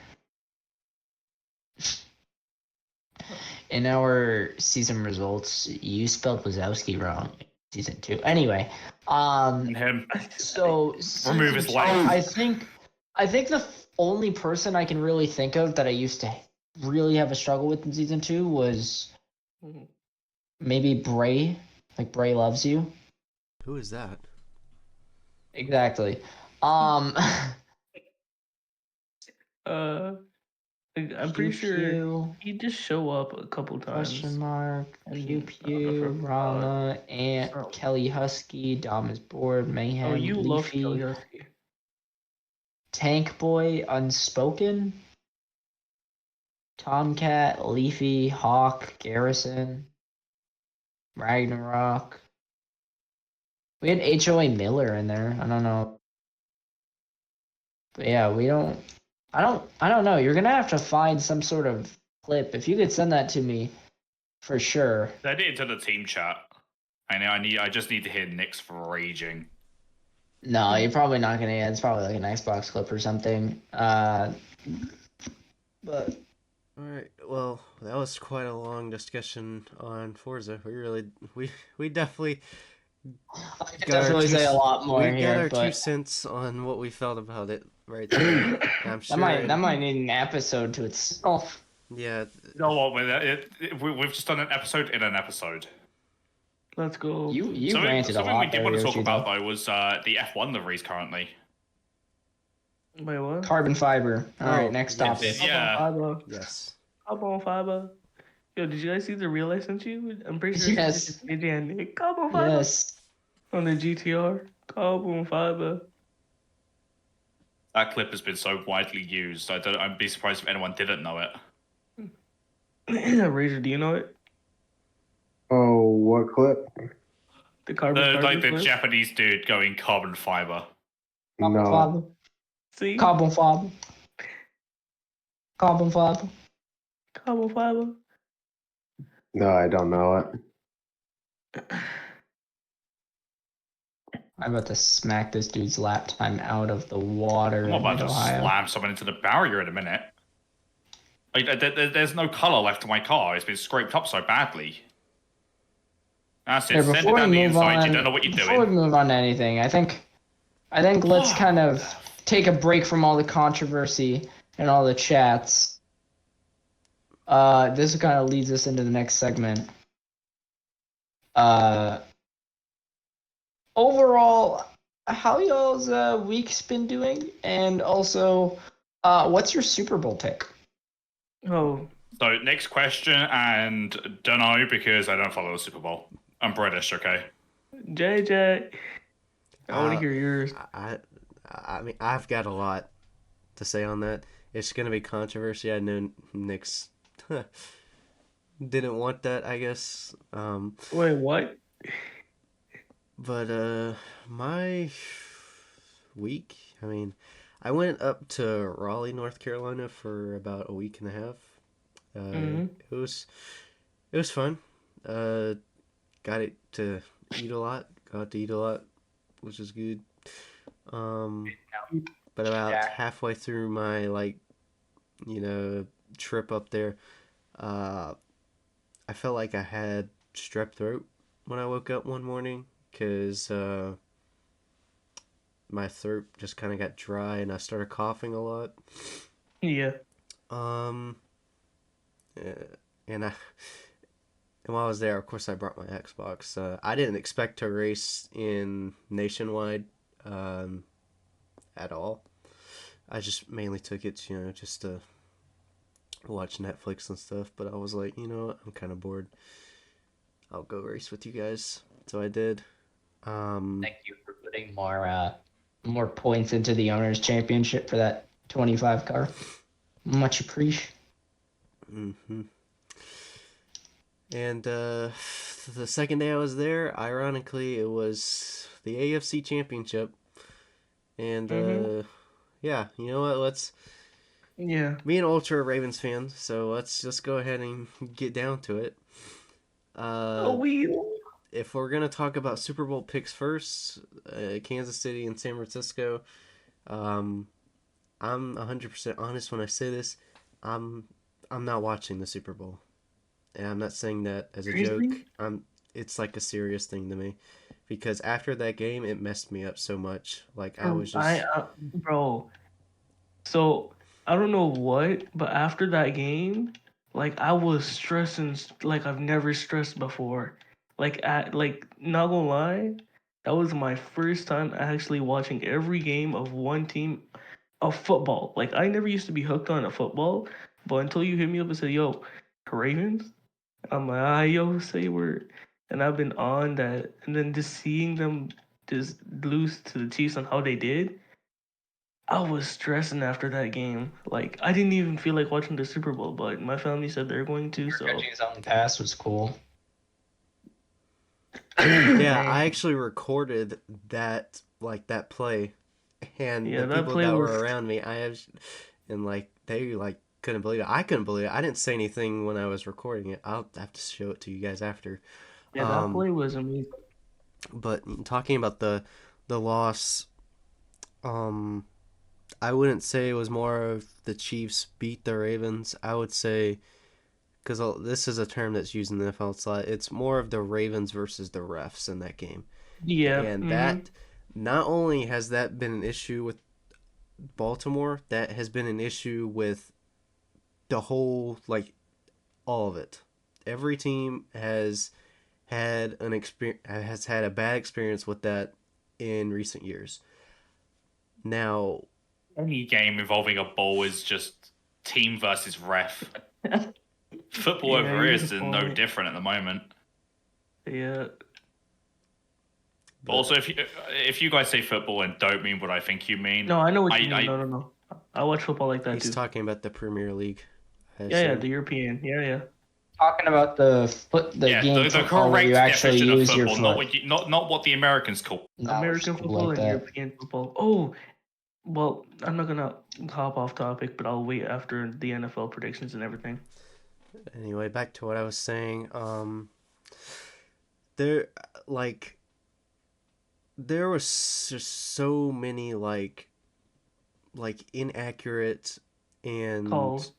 in our season results, you spelled Wazowski wrong. Season 2. Anyway, And him. so Remove his season leg. 2, I think the only person I can really think of that I used to really have a struggle with in season 2 was maybe Bray. Like Bray Loves You. Who is that? Exactly. I'm pretty Pew sure Pew, he just show up a couple question times. mark, Pew And I Pew, forgot. Rama, Ant, So- Kelly Husky, Dom is bored, Mayhem, Oh, you love Leafy, Kelly Husky. Tank Boy, Unspoken, Tomcat, Leafy, Hawk, Garrison, Ragnarok. We had HOA Miller in there. I don't know. But yeah, we don't. I don't know. You're gonna have to find some sort of clip. If you could send that to me, for sure. Send it into the team chat. I just need to hear Nick's raging. No, you're probably not gonna. It's probably like an Xbox clip or something. But All right. Well, that was quite a long discussion on Forza. We definitely I could got our definitely two say a c- lot more we got here. our two But cents on what we felt about it right there. I'm that sure. might need an episode to itself. Yeah. You know what? We've just done an episode in an episode. Let's go. You Something ranted a we lot did there, want to talk Yoshi, about though. though was the F1 liveries currently. Wait, what? Carbon fiber. All right, Oh, next yes. topic. Yeah. Fiber. Yes. Carbon fiber. Yo, did you guys see the reel I sent you? I'm pretty sure Yes. it's AJ and Nick. Carbon fiber. Yes. On the GTR. Carbon fiber. That clip has been so widely used. I'd be surprised if anyone didn't know it. Razor, do you know it? Oh, what clip? The carbon The clip? Japanese dude going carbon fiber. Carbon No. fiber. See? Carbon fiber. Carbon fiber. Carbon fiber. No, I don't know it. I'm about to smack this dude's lap time out of the water I'm in about to Ohio. slam someone into the barrier in a minute. There's no color left to my car. It's been scraped up so badly. That's it. Here, Send it before we down the move inside. on, You don't know what you're before we doing. move on to anything, I think let's kind of take a break from all the controversy and all the chats. This kind of leads us into the next segment. Overall, how y'all's week's been doing, and also, what's your Super Bowl pick? Oh, So next question, and don't know because I don't follow the Super Bowl. I'm British, okay? JJ. I want to Uh, hear yours. I mean, I've got a lot to say on that. It's gonna be controversy. I know Nick's didn't want that, I guess. Wait, what? But my week, I mean, I went up to Raleigh, North Carolina for about a week and a half. Mhm. It was fun. Got it to eat a lot. Got to eat a lot, which is good. But about halfway through my trip up there, I felt like I had strep throat when I woke up one morning because my throat just kind of got dry and I started coughing a lot. Yeah. Um, and while I was there, of course, I brought my Xbox. I didn't expect to race in Nationwide at all. I just mainly took it, just to watch Netflix and stuff. But I was like, you know what? I'm kind of bored. I'll go race with you guys. So I did. Thank you for putting more points into the owners' championship for that 25 car. Much appreciated. Mm-hmm. And the second day I was there, ironically, it was the AFC Championship. And yeah, you know what? Yeah. Me an ultra Ravens fan, so let's just go ahead and get down to it. If we're gonna talk about Super Bowl picks first, Kansas City and San Francisco, I'm 100% honest when I say this. I'm not watching the Super Bowl. and I'm not saying that as a joke. Seriously? It's like a serious thing to me, because after that game, it messed me up so much. Like I For was just, bro. So I don't know what, but after that game, like I was stressing like I've never stressed before. Like not gonna lie, that was my first time actually watching every game of one team of football. Like I never used to be hooked on a football, but until you hit me up and say, "Yo, Ravens," I'm like, yo, say word. And I've been on that, and then just seeing them just lose to the Chiefs on how they did, I was stressing after that game. Like I didn't even feel like watching the Super Bowl, but my family said they're going to, so Catching his own pass was cool. yeah. I man, actually recorded that play, and the yeah, that people play that was were around me, and like they like couldn't believe it. I couldn't believe it. I didn't say anything when I was recording it. I'll have to show it to you guys after. yeah, that Um, play was amazing. but talking about the loss, um, I wouldn't say it was more of the Chiefs beat the Ravens. I would say, because this is a term that's used in the NFL a lot, it's more of the Ravens versus the refs in that game. Yeah, And that, not only has that been an issue with Baltimore, that has been an issue with the whole, like, all of it. Every team has had a bad experience with that in recent years. Now, Any game involving a ball is just team versus ref. Football yeah, over you here got a is no point. different at the moment. Yeah, Also, but if you guys say football and don't mean what I think you mean, no, I know what you mean. I No, no, no. I watch football like that he's too. talking about the Premier League, I Yeah, yeah, assume. the European. Yeah, yeah. Talking about the yeah, game the football where you correct actually definition of use your football, not foot. what not what the Americans call. No, we're just American cool football like and that. European football. Oh, well, I'm not gonna hop off topic, but I'll wait after the NFL predictions and everything. Anyway, back to what I was saying. There, like, there was just so many like inaccurate and Calls.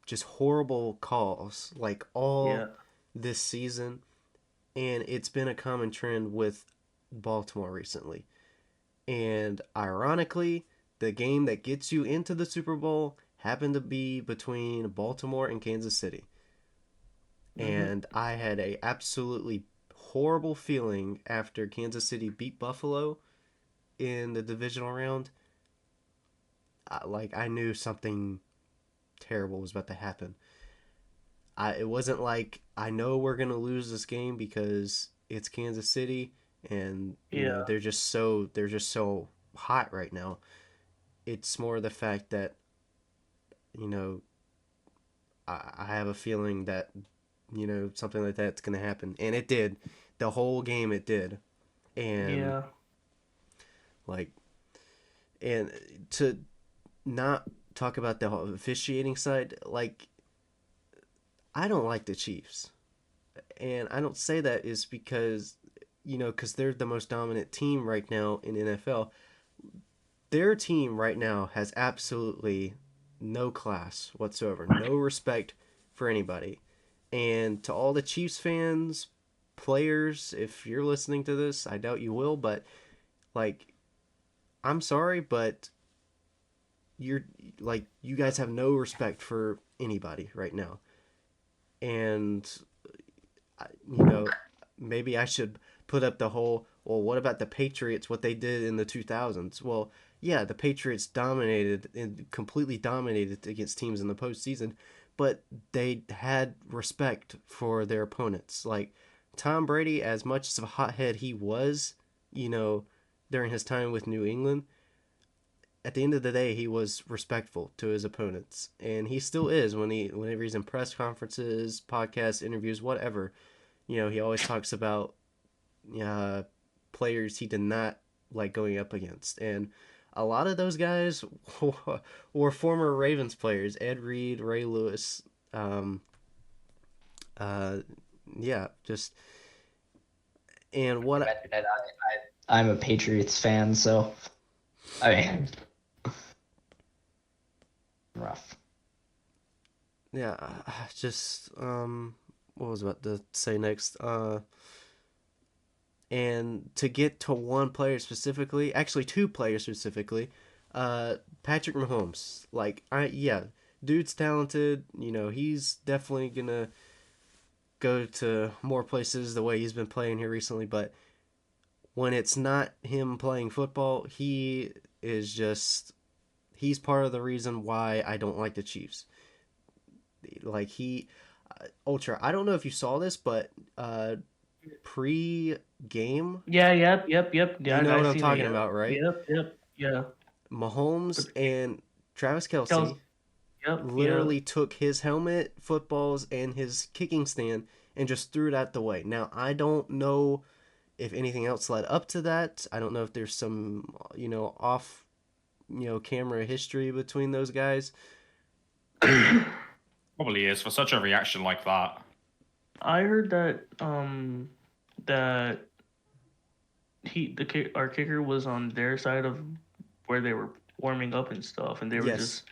just horrible calls like all Yeah. this season, and it's been a common trend with Baltimore recently. And ironically, the game that gets you into the Super Bowl happened to be between Baltimore and Kansas City. Mm-hmm. And I had a absolutely horrible feeling after Kansas City beat Buffalo in the divisional round. Like I knew something terrible was about to happen. It wasn't like I know we're gonna lose this game because it's Kansas City and Yeah. they're just so hot right now. It's more the fact that you know I have a feeling that something like that's gonna happen, and it did. The whole game it did, and Yeah. like and to not talk about the officiating side, like I don't like the Chiefs, and I don't say that is because because they're the most dominant team right now in NFL. Their team right now has absolutely no class whatsoever, no respect for anybody. And to all the Chiefs fans, players, if you're listening to this, I doubt you will, but like I'm sorry, but you're you guys have no respect for anybody right now. And maybe I should put up the whole, well, what about the Patriots, what they did in the 2000s? Well, yeah, the Patriots dominated and completely dominated against teams in the postseason, but they had respect for their opponents. Like Tom Brady, as much of a hothead he was, you know, during his time with New England, at the end of the day, he was respectful to his opponents, and he still is whenever he's in press conferences, podcasts, interviews, whatever. He always talks about uh, players he did not like going up against, and a lot of those guys were former Ravens players: Ed Reed, Ray Lewis. Um, uh, yeah, just and You what mentioned it. I'm a Patriots fan, so I mean, rough. yeah, just what was I about to say next? And to get to one player specifically, actually two players specifically, Patrick Mahomes. Like, yeah, dude's talented. You know, he's definitely gonna go to more places the way he's been playing here recently. But when it's not him playing football, he is just he's part of the reason why I don't like the Chiefs. Like Ultra. I don't know if you saw this, but pre-game, Yeah, yep. you Yeah, know I what I'm seen it. talking Yep, about, right? yep. Yeah. Mahomes But the kick and Travis tells. Kelsey Yep, yeah. literally took his helmet, footballs, and his kicking stand and just threw it out the way. Now, I don't know if anything else led up to that. I don't know if there's some, off, camera history between those guys. Probably is for such a reaction like that. I heard that that our kicker was on their side of where they were warming up and stuff, and they were Yes, just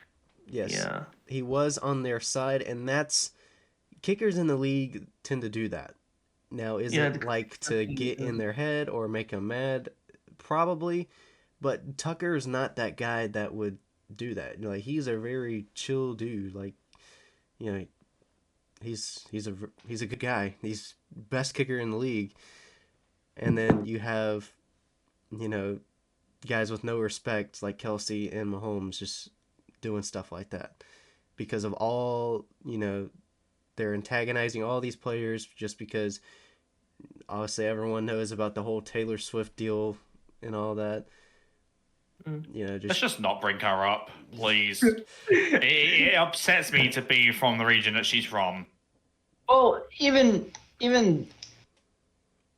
yes. yeah. He was on their side, and that's kickers in the league tend to do that. Now, is Yeah, it like to get in their head or make them mad? Probably, but Tucker's not that guy that would do that. Like he's a very chill dude. Like you know, he's a good guy. He's best kicker in the league. And then you have you know guys with no respect like Kelsey and Mahomes just doing stuff like that because of all they're antagonizing all these players just because obviously everyone knows about the whole Taylor Swift deal and all that. Mm. Let's Just just not bring her up, please. it upsets me to be from the region that she's from. Well, even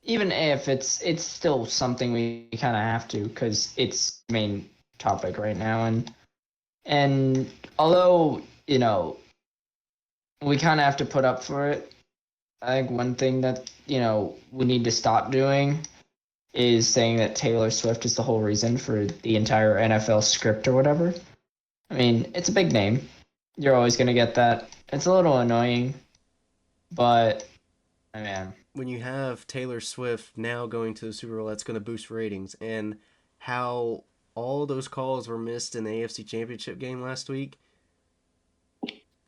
if it's still something we kind of have to because it's main topic right now, and although we kind of have to put up for it, I think one thing that we need to stop doing is saying that Taylor Swift is the whole reason for the entire NFL script or whatever. I mean, it's a big name. You're always gonna get that. It's a little annoying, but man, when you have Taylor Swift now going to the Super Bowl, that's going to boost ratings. And how all those calls were missed in the AFC Championship game last week,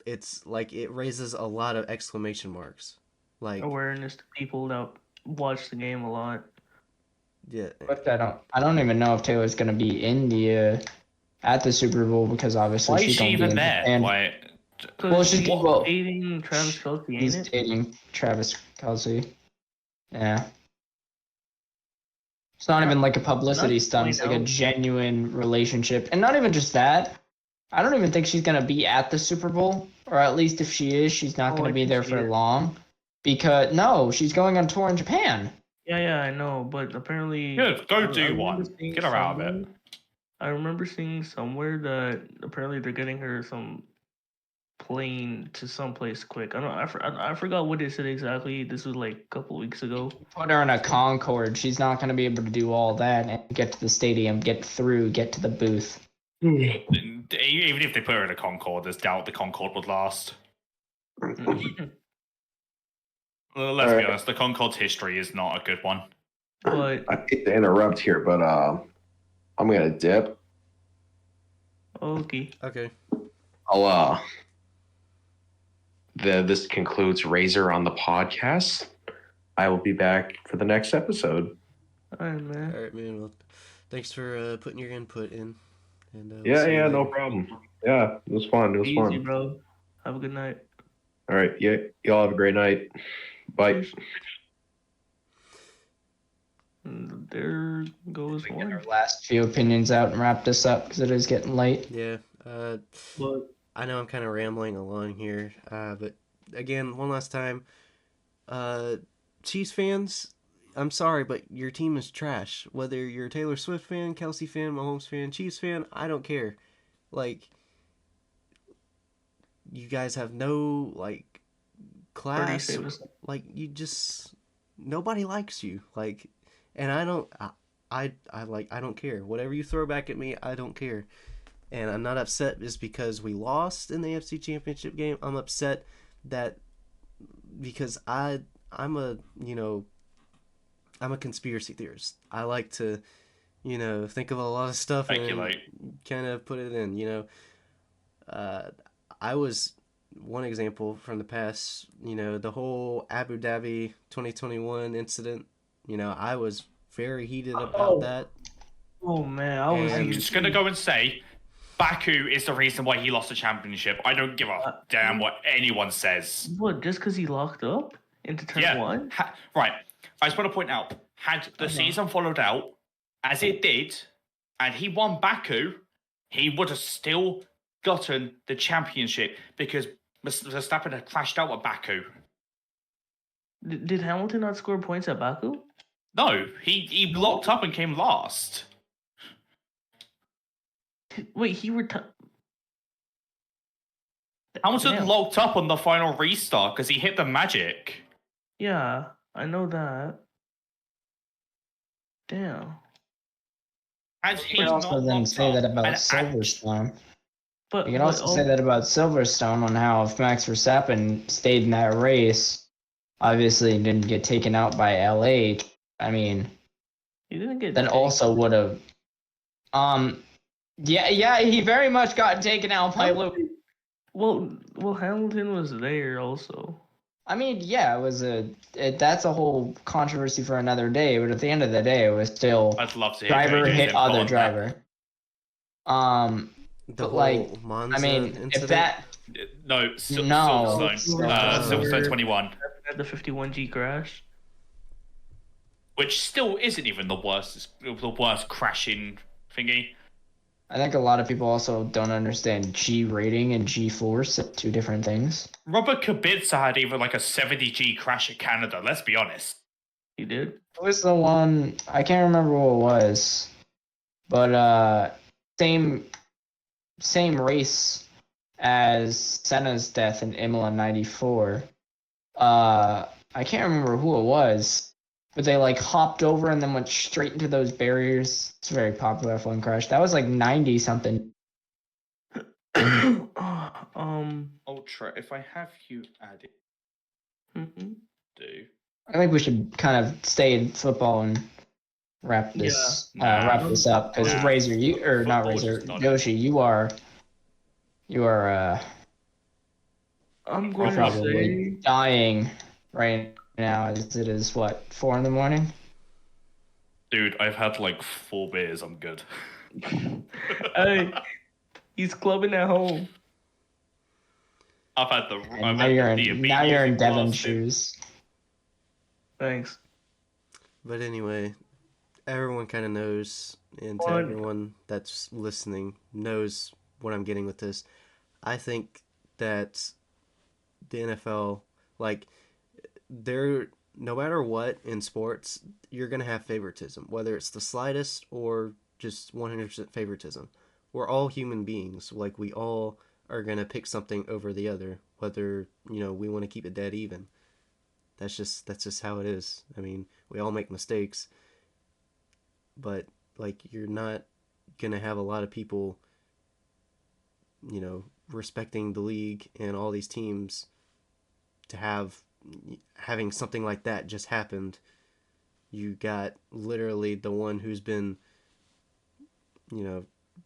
it's like it raises a lot of exclamation marks. Like, Awareness to people that watch the game a lot. yeah, but I don't even know if Taylor's gonna be in the at the Super Bowl because obviously Why is she's she gonna be even in there? Japan. Like, Well, she's dating Travis Kelsey, ain't he's it? dating Travis Kelsey. Yeah. It's not even like a publicity stunt. It's like a genuine relationship. And not even just that. I don't even think she's going to be at the Super Bowl. Or at least if she is, she's not going to be there for long. Because, no, she's going on tour in Japan. Yeah, I know. But apparently... good, go do one. Get her out of it. I remember seeing somewhere that apparently they're getting her some plane to someplace quick. I forgot what they said exactly. This was like a couple weeks ago. Put her in a Concorde. She's not going to be able to do all that and get to the stadium, get to the booth. Even if they put her in a Concorde, there's doubt the Concorde would last. Let's be honest, the Concorde's history is not a good one. But I hate to interrupt here, but I'm gonna dip. okay. I'll this concludes Razor on the podcast. I will be back for the next episode. All right, man. All right, man. Well, thanks for putting your input in. And Yeah, no problem. Yeah, it was fun. Easy, bro. Have a good night. All right, yeah, y'all have a great night. Bye. And there goes Get one. our last few opinions out and wrap this up because it is getting late. Yeah. But I know I'm kind of rambling along here, but again, one last time, Chiefs fans, I'm sorry, but your team is trash. Whether you're a Taylor Swift fan, Kelsey fan, Mahomes fan, Chiefs fan, I don't care. Like, you guys have no like class. Like, you just nobody likes you. Like, and I don't. I don't care. Whatever you throw back at me, I don't care. And I'm not upset just because we lost in the AFC Championship game. I'm upset that because I'm a I'm a conspiracy theorist. I like to think of a lot of stuff and Speculate. kind of put it in. Uh, I was one example from the past. The whole Abu Dhabi 2021 incident. I was very heated about Oh, that, Oh man, I was I'm and just gonna go and say, Baku is the reason why he lost the championship. I don't give a damn what anyone says. What? Just because he locked up into turn Yeah. one? Right. I just want to point out, had the season followed out as it did, and he won Baku, he would have still gotten the championship because Verstappen had crashed out at Baku. Did Hamilton not score points at Baku? No, he locked up and came last. Wait, he retired. Hamilton locked up on the final restart because he hit the magic. Yeah, I know that. Damn. Had you he can also not then locked say that up about and Silverstone. But You can also say that about Silverstone on how if Max Verstappen stayed in that race, obviously didn't get taken out by LH. I mean, he didn't get. then also would have. Yeah, he very much got taken out by Luke. Well, Hamilton was there also. I mean, yeah, that's a whole controversy for another day. But at the end of the day, it was still I'd love to hear driver JJ's hit input other on driver. the But whole like, Monza I mean, incident. if that that. No, No. Silverstone. Silverstone 21. At the 51G crash. Which still isn't even the worst crashing thingy. I think a lot of people also don't understand G rating and G force, two different things. Robert Kubica had even like a 70G crash at Canada, let's be honest. He did. What was the one? I can't remember what it was, but same race as Senna's death in Imola '94. I can't remember who it was, but they like hopped over and then went straight into those barriers. It's a very popular F1 crash. That was like 90 something. Ultra, if I have you added, do. I think we should kind of stay in football and wrap this wrap this up because Nah. Razor, you or not Football's Razor, just not Yoshi, you are I'm going to probably say dying right now as it is 4 a.m. Dude, I've had like 4 beers, I'm good. hey, he's clubbing at home. I've had the And now you're in Devon's shoes. Thanks. But anyway, everyone kind of knows, and to everyone that's listening knows what I'm getting with this. I think that the NFL, like, no matter what in sports, you're going to have favoritism, whether it's the slightest or just 100% favoritism. We're all human beings. Like, we all are going to pick something over the other, whether, we want to keep it dead even. That's just how it is. I mean, we all make mistakes, but like you're not gonna have a lot of people, respecting the league and all these teams to having something like that just happened. You got literally the one who's been,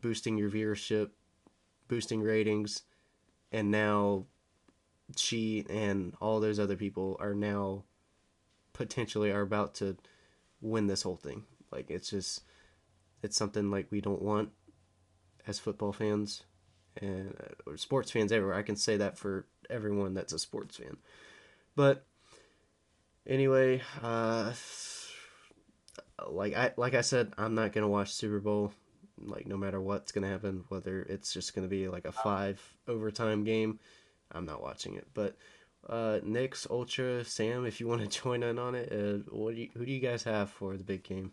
boosting your viewership, boosting ratings, and now she and all those other people are now potentially are about to win this whole thing. Like it's something like we don't want as football fans and or sports fans everywhere. I can say that for everyone that's a sports fan. But anyway, like I said, I'm not gonna watch Super Bowl. Like no matter what's gonna happen, whether it's just gonna be like a 5 overtime game, I'm not watching it. But Nyx, Ultra, Sam, if you want to join in on it, who do you guys have for the big game?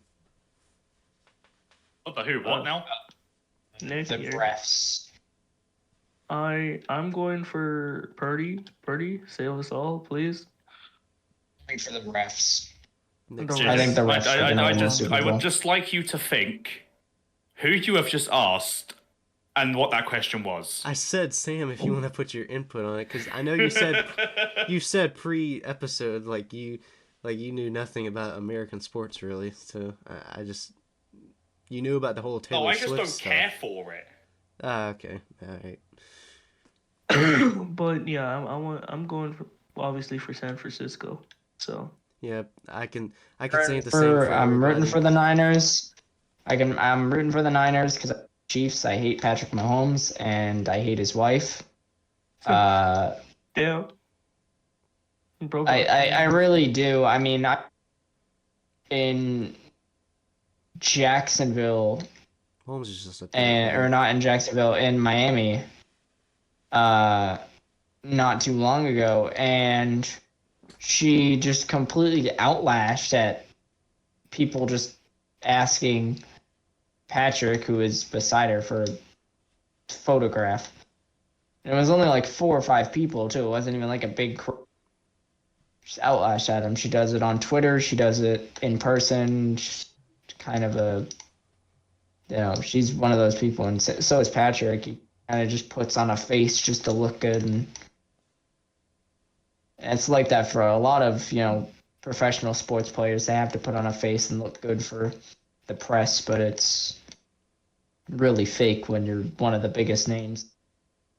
What the who? What now? Nick The here. refs. I'm going for Purdy. Purdy, save us all, please. Wait for the refs. Nyx, I think the refs are gonna win the Super I Bowl. would just like you to think who you have just asked and what that question was. I said, Sam, if you want to put your input on it, because I know you said pre-episode like you knew nothing about American sports really. So I just you knew about the whole No, Taylor I just Swift don't stuff. care for it. Ah, okay, all right. But yeah, I'm going for, obviously for San Francisco. So Yeah, I can say the same for I'm rooting everybody. for the Niners. I'm rooting for the Niners because Chiefs. I hate Patrick Mahomes and I hate his wife. Uh, yeah, broke I really do. I mean, in Jacksonville, Holmes is just a or not in Jacksonville, in Miami, not too long ago, and she just completely outlashed at people just asking Patrick, who is beside her, for a photograph. And it was only like 4 or 5 people too. It wasn't even like a big crowd. Just outlashed at him. She does it on Twitter. She does it in person. She's kind of a, she's one of those people, and so is Patrick. He kind of just puts on a face just to look good, and it's like that for a lot of professional sports players. They have to put on a face and look good for the press, but it's really fake when you're one of the biggest names.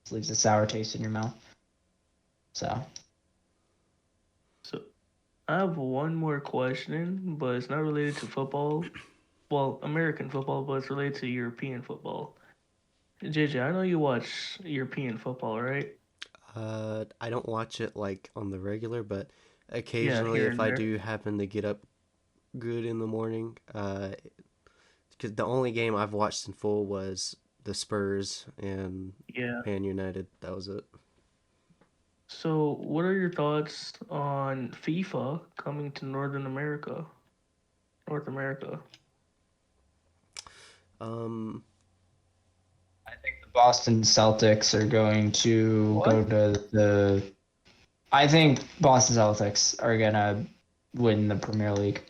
It leaves a sour taste in your mouth. So I have one more question, but it's not related to football. Well, American football, but it's related to European football. JJ, I know you watch European football, right? I don't watch it like on the regular, but Yeah, occasionally here if and I there. do happen to get up good in the morning, because the only game I've watched in full was the Spurs and Yeah. Man United. That was it. So, what are your thoughts on FIFA coming to North America? Um, I think the Boston Celtics are going to go to the. I think Boston Celtics are gonna win the Premier League.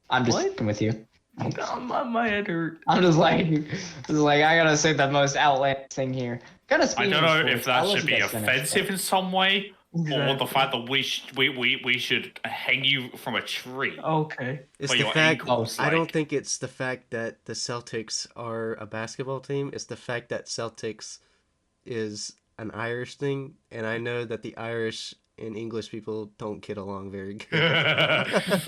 I'm just What? fucking with you. My head hurt. I'm just like I gotta say the most outlandish thing here. Gotta I speak don't of know sports. if that I'll let should you be guys finish, offensive in some way, or the Exactly. fact that we should hang you from a tree Okay. it's for the your fact. ankles. I don't Like, think it's the fact that the Celtics are a basketball team. It's the fact that Celtics is an Irish thing, and I know that the Irish and English people don't get along very good.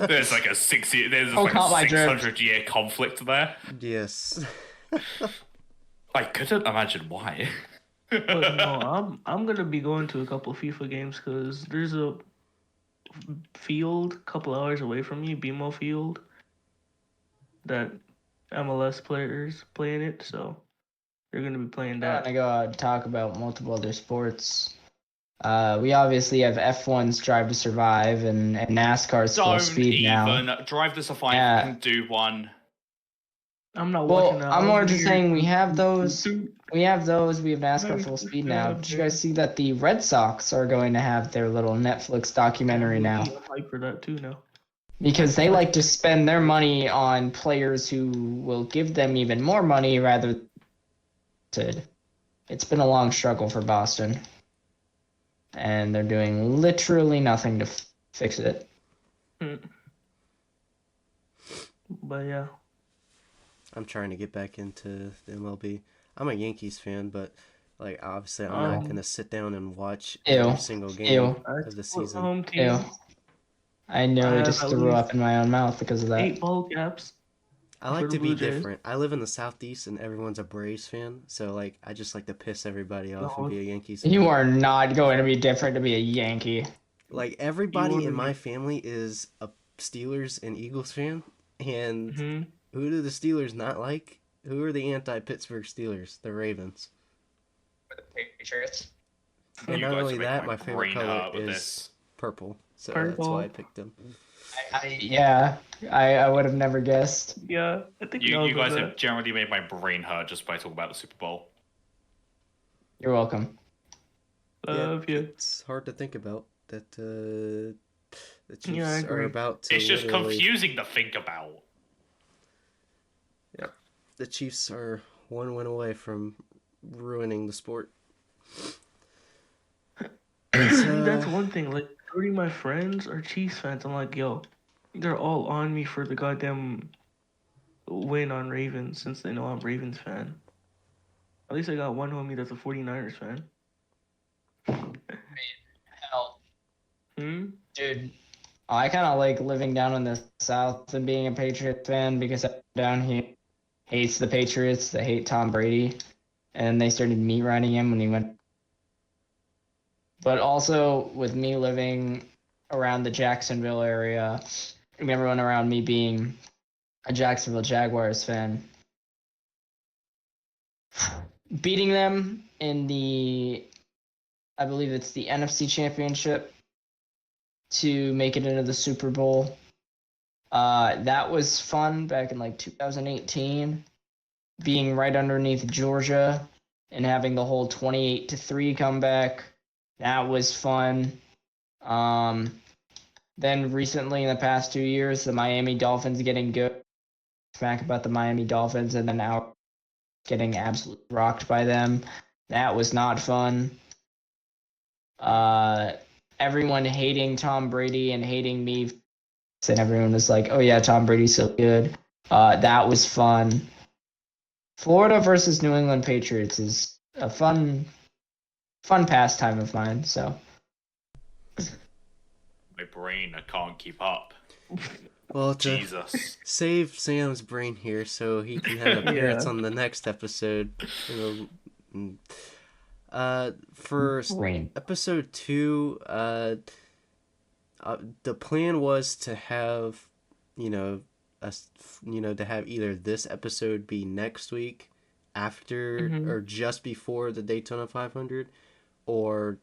there's like a 6 year, there's Oh, like a caught my drift. 600-year conflict there. Yes. I couldn't imagine why. But no, I'm gonna be going to a couple FIFA games because there's a field a couple hours away from me, BMO Field, that MLS players play in it, so they're gonna be playing I'm that. gonna go out and talk about multiple other sports. We obviously have F1's Drive to Survive and NASCAR's Full Don't Speed now. even Drive to Survive. Yeah. Can do one. I'm not Well, watching that. I'm I'll more be just here. saying we have those. We have NASCAR Full Speed now. Did you guys see that the Red Sox are going to have their little Netflix documentary now? I'm hyped for that too now. Because they like to spend their money on players who will give them even more money rather than. It's been a long struggle for Boston. And they're doing literally nothing to fix it. But yeah. I'm trying to get back into the MLB. I'm a Yankees fan, but like obviously I'm not gonna sit down and watch every single game of the season. Home team. Ew. I nearly just threw up in my own mouth because of that. 8 ball caps. I like to be different. I live in the Southeast and everyone's a Braves fan, so like I just like to piss everybody off and be a Yankees fan. You are not going to be different to be a Yankee. Like everybody in my family is a Steelers and Eagles fan, and who do the Steelers not like? Who are the anti-Pittsburgh Steelers? The Ravens. The Patriots. And not only that, my favorite color is purple, so that's why I picked them. I would have never guessed. Yeah, I think you guys have generally made my brain hurt just by talking about the Super Bowl. You're welcome. Love you. It's hard to think about that the Chiefs are about to. It's just confusing to think about. Yeah, the Chiefs are one win away from ruining the sport. That's one thing. Like, 30 of my friends are Chiefs fans. I'm like, yo, they're all on me for the goddamn win on Ravens since they know I'm Ravens fan. At least I got one homie that's a 49ers fan. Hell, Hmm? dude, I kind of like living down in the South and being a Patriots fan because down here hates the Patriots. They hate Tom Brady, and they started meat riding him when he went. But also with me living around the Jacksonville area, and everyone around me being a Jacksonville Jaguars fan, beating them in the, I believe it's the NFC Championship to make it into the Super Bowl. That was fun back in like 2018, being right underneath Georgia and having the whole 28-3 comeback. That was fun. Then recently in the past 2 years, the Miami Dolphins getting good. Smack about the Miami Dolphins, and then now getting absolutely rocked by them. That was not fun. Everyone hating Tom Brady and hating me, and everyone was like, "Oh yeah, Tom Brady's so good." That was fun. Florida versus New England Patriots is a fun pastime of mine. So My brain, I can't keep up. Well, to Jesus. save Sam's brain here so he can have an appearance Yeah. on the next episode. For brain. episode 2, the plan was to have, you know, to have either this episode be next week, after Mhm. or just before the Daytona 500, or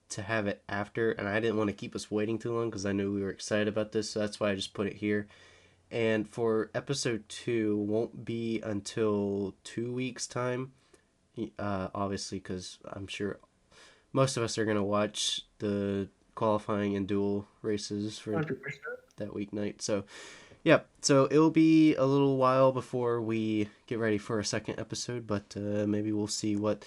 to have it after. And I didn't want to keep us waiting too long because I knew we were excited about this, so that's why I just put it here. And for episode 2, won't be until 2 weeks time. Obviously, because I'm sure most of us are gonna watch the qualifying and dual races for 100%. that weeknight. So, yeah. So it'll be a little while before we get ready for a second episode, but maybe we'll see what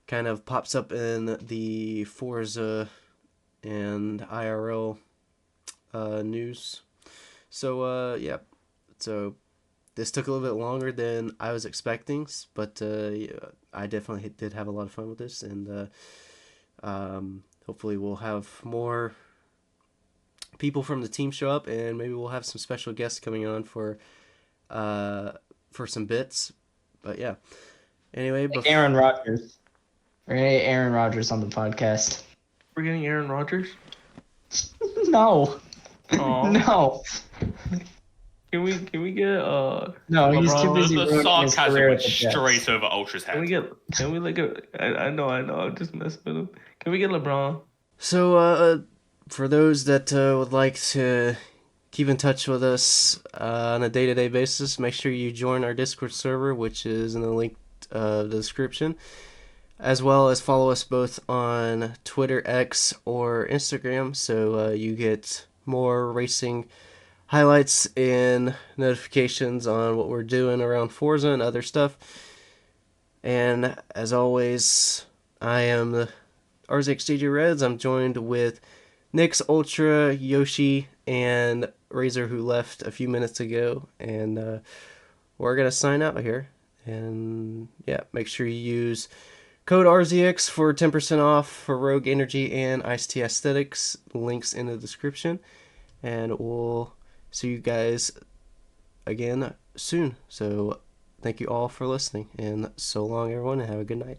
kind of pops up in the Forza and IRL news. So, yeah. So this took a little bit longer than I was expecting, but yeah, I definitely did have a lot of fun with this, and hopefully we'll have more people from the team show up, and maybe we'll have some special guests coming on for some bits. But yeah. Anyway, Like Aaron Rodgers. We're gonna get Aaron Rodgers on the podcast. We're getting Aaron Rodgers? No. Aw. No. Can we get No, he's too LeBron? busy The ruining his sarcasm career went at the Jets. straight over Ultra's Can we head. I know, I'm just messing with him. Can we get LeBron? So, for those that would like to keep in touch with us on a day-to-day basis, make sure you join our Discord server, which is in the link the description, as well as follow us both on Twitter, X, or Instagram, so you get more racing highlights and notifications on what we're doing around Forza and other stuff. And as always, I am the RZX JJ Reds. I'm joined with Nyx, Ultra, Yoshi, and Razor, who left a few minutes ago. And we're going to sign out here. And yeah, make sure you use code RZX for 10% off for Rogue Energy and Ice T Aesthetics. Links in the description. And we'll see you guys again soon. So thank you all for listening. And so long, everyone, and have a good night.